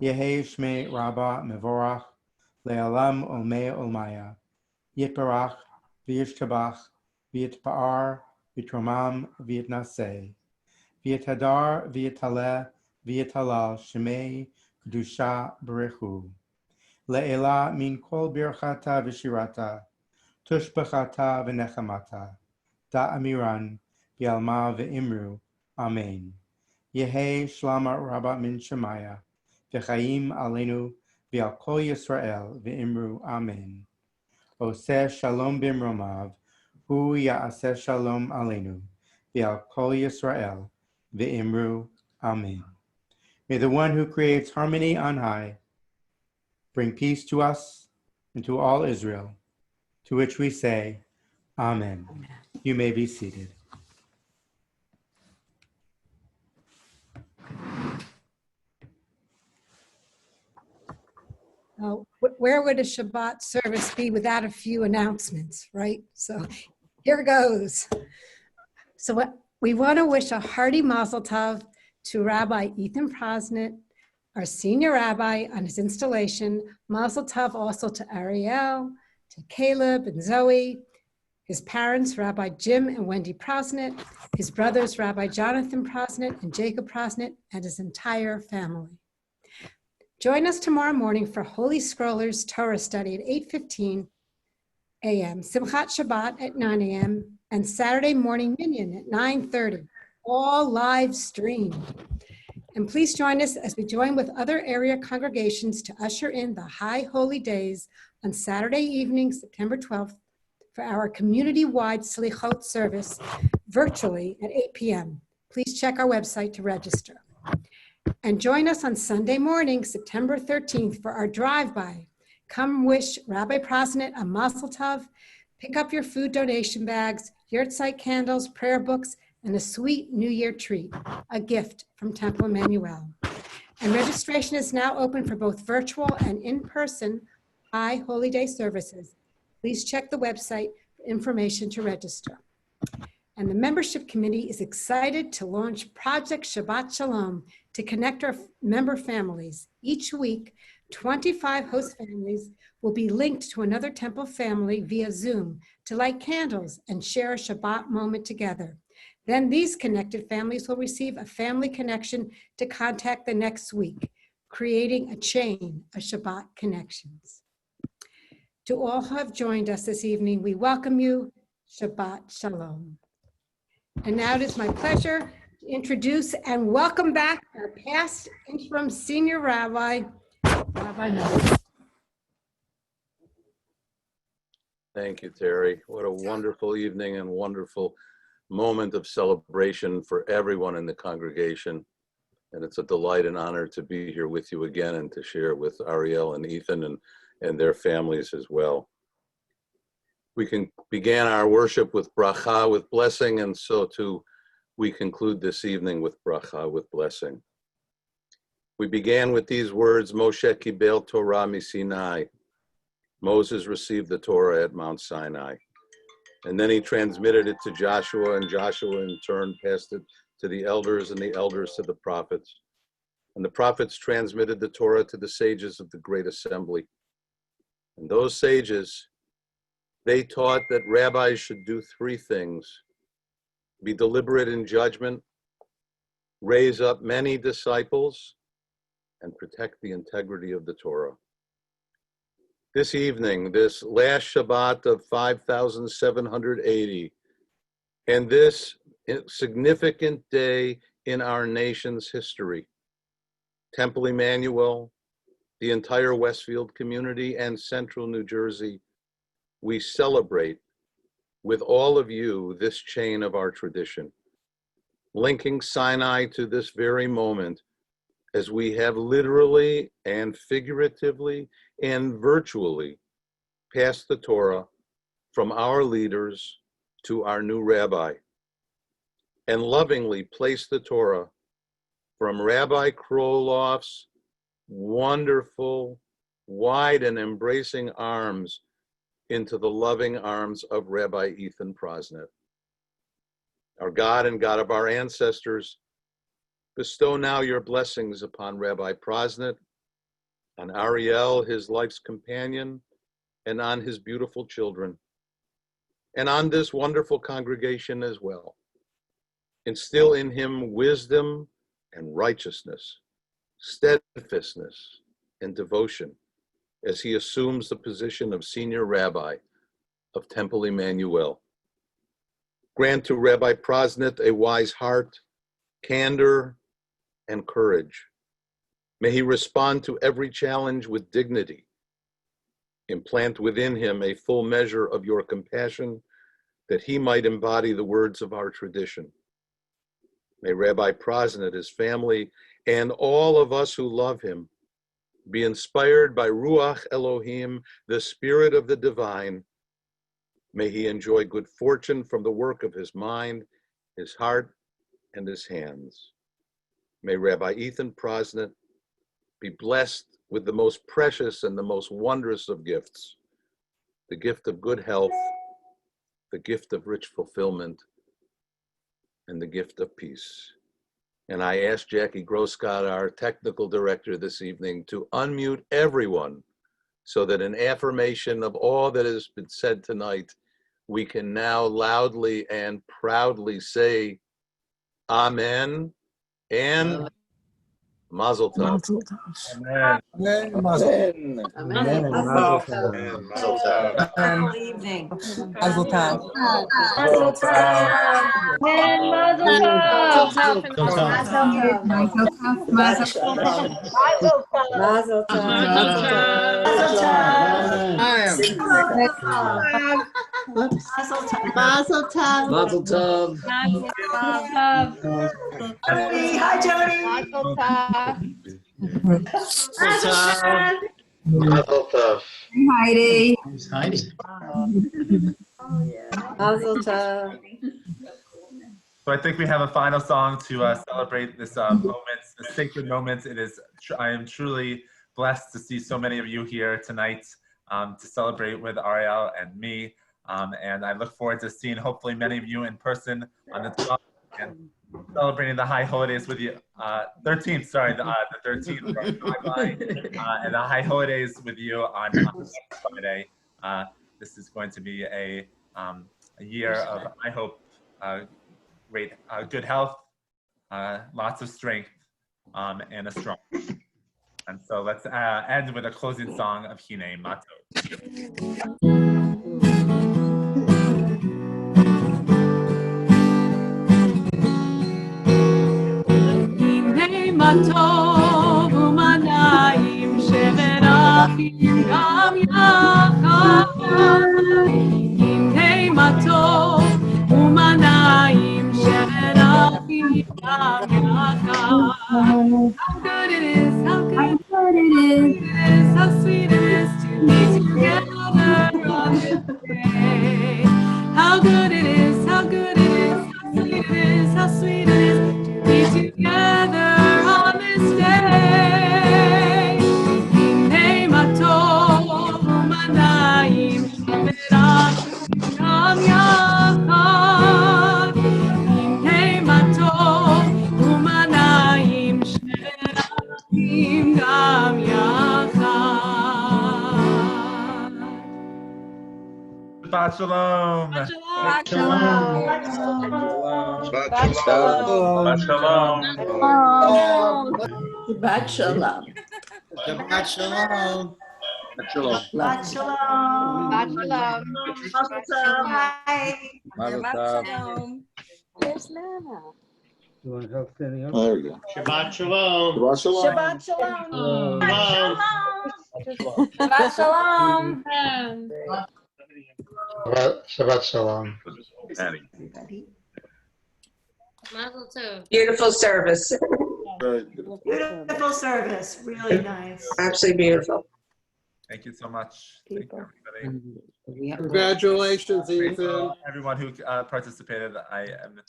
Speaker 22: Yehi Shmei Rabbah mevorach, Le'alam olmei olmaya, Yitbarach v'yishtabach, v'yitpa'ar v'yitromam v'yitnaseh, v'yitadar v'yitaleh v'yitalal Shemei Kedusha Berechu. Le'ela min kol birchata v'shirata, tushbachata v'nechamata, da'amiran v'yalma v'imru. Amen. Yehi Shlama Rabbah min Shemaya, v'chaim aleinu v'al kol Yisrael v'imru. Amen. Oseh Shalom Bimromav, Hu Ya'aseh Shalom Aleinu, V'al Kol Yisrael, V'imru, Amen. May the one who creates harmony on high bring peace to us and to all Israel, to which we say, Amen. You may be seated.
Speaker 20: Where would a Shabbat service be without a few announcements, right? So here goes. So we want to wish a hearty mazel tov to Rabbi Ethan Prosnit, our senior rabbi, on his installation. Mazel tov also to Ariel, to Caleb and Zoe, his parents, Rabbi Jim and Wendy Prosnit, his brothers, Rabbi Jonathan Prosnit and Jacob Prosnit, and his entire family. Join us tomorrow morning for Holy Scrollers Torah study at 8:15 a.m., Simchat Shabbat at 9 a.m., and Saturday morning minyan at 9:30, all live streamed. And please join us as we join with other area congregations to usher in the High Holy Days on Saturday evening, September 12th, for our community-wide Slichot service virtually at 8 p.m. Please check our website to register. And join us on Sunday morning, September 13th, for our drive-by. Come wish Rabbi Prosnit a mazel tov, pick up your food donation bags, yurtzeit candles, prayer books, and a sweet New Year treat, a gift from Temple Emanu-El. And registration is now open for both virtual and in-person High Holy Day services. Please check the website for information to register. And the membership committee is excited to launch Project Shabbat Shalom to connect our member families. Each week, 25 host families will be linked to another temple family via Zoom to light candles and share a Shabbat moment together. Then these connected families will receive a family connection to contact the next week, creating a chain of Shabbat connections. To all who have joined us this evening, we welcome you. Shabbat Shalom. And now it is my pleasure to introduce and welcome back our past interim senior rabbi, Rabbi Noah.
Speaker 4: Thank you, Terry. What a wonderful evening and wonderful moment of celebration for everyone in the congregation. And it's a delight and honor to be here with you again and to share with Ariel and Ethan and their families as well. We began our worship with bracha, with blessing, and so too we conclude this evening with bracha, with blessing. We began with these words, Moshe kibel Torah miSinai. Moses received the Torah at Mount Sinai. And then he transmitted it to Joshua, and Joshua in turn passed it to the elders, and the elders to the prophets. And the prophets transmitted the Torah to the sages of the Great Assembly. And those sages, they taught that rabbis should do three things: be deliberate in judgment, raise up many disciples, and protect the integrity of the Torah. This evening, this last Shabbat of 5,780, and this significant day in our nation's history, Temple Emanu-El, the entire Westfield community, and Central New Jersey, we celebrate with all of you this chain of our tradition, linking Sinai to this very moment, as we have literally and figuratively and virtually passed the Torah from our leaders to our new rabbi, and lovingly placed the Torah from Rabbi Krolof's wonderful, wide and embracing arms into the loving arms of Rabbi Ethan Prosnit. Our God and God of our ancestors, bestow now your blessings upon Rabbi Prosnit, on Ariel, his life's companion, and on his beautiful children, and on this wonderful congregation as well. Instill in him wisdom and righteousness, steadfastness and devotion as he assumes the position of senior rabbi of Temple Emanu-El. Grant to Rabbi Prosnit a wise heart, candor, and courage. May he respond to every challenge with dignity, Implant within him a full measure of your compassion, that he might embody the words of our tradition. May Rabbi Prosnit, his family, and all of us who love him be inspired by Ruach Elohim, the spirit of the divine. May he enjoy good fortune from the work of his mind, his heart, and his hands. May Rabbi Ethan Prosnit be blessed with the most precious and the most wondrous of gifts, the gift of good health, the gift of rich fulfillment, and the gift of peace. And I asked Jackie Groscott, our technical director this evening, to unmute everyone so that in affirmation of all that has been said tonight, we can now loudly and proudly say Amen and Mazel Tov.
Speaker 13: Amen.
Speaker 15: Amen.
Speaker 13: Amen.
Speaker 15: Mazel
Speaker 13: Mazel
Speaker 15: tov.
Speaker 13: tov.
Speaker 15: Wonderful evening. Mazel tov.
Speaker 13: Mazel tov.
Speaker 1: And Mazel
Speaker 6: Mazel
Speaker 1: Tov.
Speaker 6: tov and
Speaker 1: Mazel
Speaker 6: Prosnit.
Speaker 1: Tov. Mazel Tov. Mazel Tov.
Speaker 11: Mazel tov.
Speaker 6: Mazel tov.
Speaker 1: Mazel Tov.
Speaker 5: Mazel tov.
Speaker 1: Hi, Jody.
Speaker 5: Mazel tov.
Speaker 4: Mazel Tov.
Speaker 1: Heidi.
Speaker 5: Who's Heidi?
Speaker 11: Mazel tov.
Speaker 13: So I think we have a final song to celebrate this moment, this sacred moment. I am truly blessed to see so many of you here tonight to celebrate with Ariel and me. And I look forward to seeing hopefully many of you in person on the 12th and celebrating the high holidays with you. 13th, sorry, the 13th for Rabbi, and the high holidays with you on next Friday. This is going to be a year of, I hope, great, good health, lots of strength, and a strong. And so let's end with a closing song of Hine Mato.
Speaker 17: הנה מה טוב ומה נעים שבין אחים גם יחד. הנה מה טוב ומה נעים שבין אחים גם יחד. How good it is, how good it is, how sweet it is to be together on this day. How good it is, how good it is, how sweet it is, how sweet it is to be together on this day. הנה מה טוב ומה נעים שבין אחים גם יחד. הנה מה טוב ומה נעים שבין אחים גם יחד.
Speaker 13: Shabbat shalom.
Speaker 6: Shabbat
Speaker 13: shalom.
Speaker 15: Shabbat shalom.
Speaker 13: Shabbat shalom.
Speaker 1: Shabbat shalom.
Speaker 5: Shabbat shalom.
Speaker 18: Shalom.
Speaker 1: Shabbat shalom.
Speaker 6: Shabbat shalom.
Speaker 1: Mazel tov.
Speaker 15: Mazel tov.
Speaker 1: Where's Lana?
Speaker 5: You want help standing up?
Speaker 18: Oh, there we go.
Speaker 5: Shabbat shalom.
Speaker 18: Shabbat shalom.
Speaker 1: Shabbat shalom.
Speaker 5: Shalom.
Speaker 1: Shabbat shalom.
Speaker 5: Shabbat shalom.
Speaker 2: Mazel Tov.
Speaker 23: Beautiful service.
Speaker 1: Beautiful service. Really nice.
Speaker 23: Absolutely beautiful.
Speaker 13: Thank you so much. Thank you, everybody.
Speaker 5: Congratulations, Ethan.
Speaker 13: Everyone who participated, I am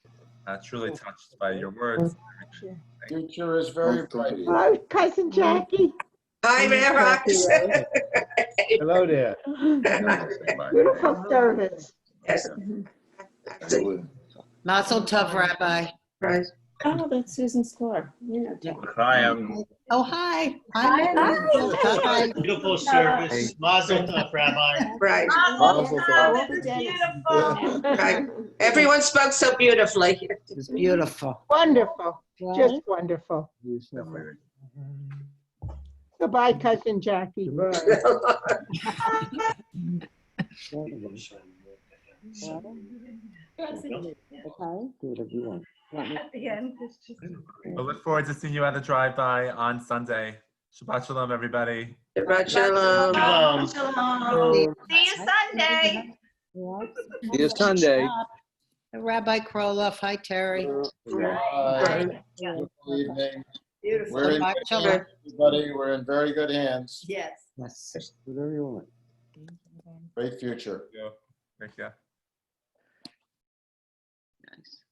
Speaker 13: truly touched by your words.
Speaker 19: Future is very bright.
Speaker 1: Hi, cousin Jackie.
Speaker 23: Hi, Rabbi.
Speaker 5: Hello there.
Speaker 1: Beautiful service.
Speaker 23: Yes.
Speaker 24: Mazel Tov, Rabbi.
Speaker 23: Right.
Speaker 1: Oh, that's Susan's car.
Speaker 24: Oh, hi.
Speaker 1: Hi.
Speaker 5: Beautiful service. Mazel tov, Rabbi.
Speaker 23: Right.
Speaker 24: Mazel Tov.
Speaker 1: Beautiful.
Speaker 23: Right. Everyone spoke so beautifully.
Speaker 24: It's beautiful.
Speaker 1: Wonderful. Just wonderful. Goodbye, cousin Jackie.
Speaker 13: We'll look forward to seeing you at the drive-by on Sunday. Shabbat shalom, everybody.
Speaker 23: Shabbat shalom.
Speaker 5: Shalom.
Speaker 23: See you Sunday.
Speaker 15: See you Sunday.
Speaker 24: Rabbi Kroloff, hi Terry.
Speaker 19: Bye. Good evening.
Speaker 23: Beautiful.
Speaker 19: We're in
Speaker 24: Shabbat
Speaker 19: good
Speaker 24: shalom.
Speaker 19: hands, everybody. We're in very good hands.
Speaker 23: Yes.
Speaker 24: Yes.
Speaker 19: Whatever you want. Great future.
Speaker 13: Thank you.
Speaker 15: Nice.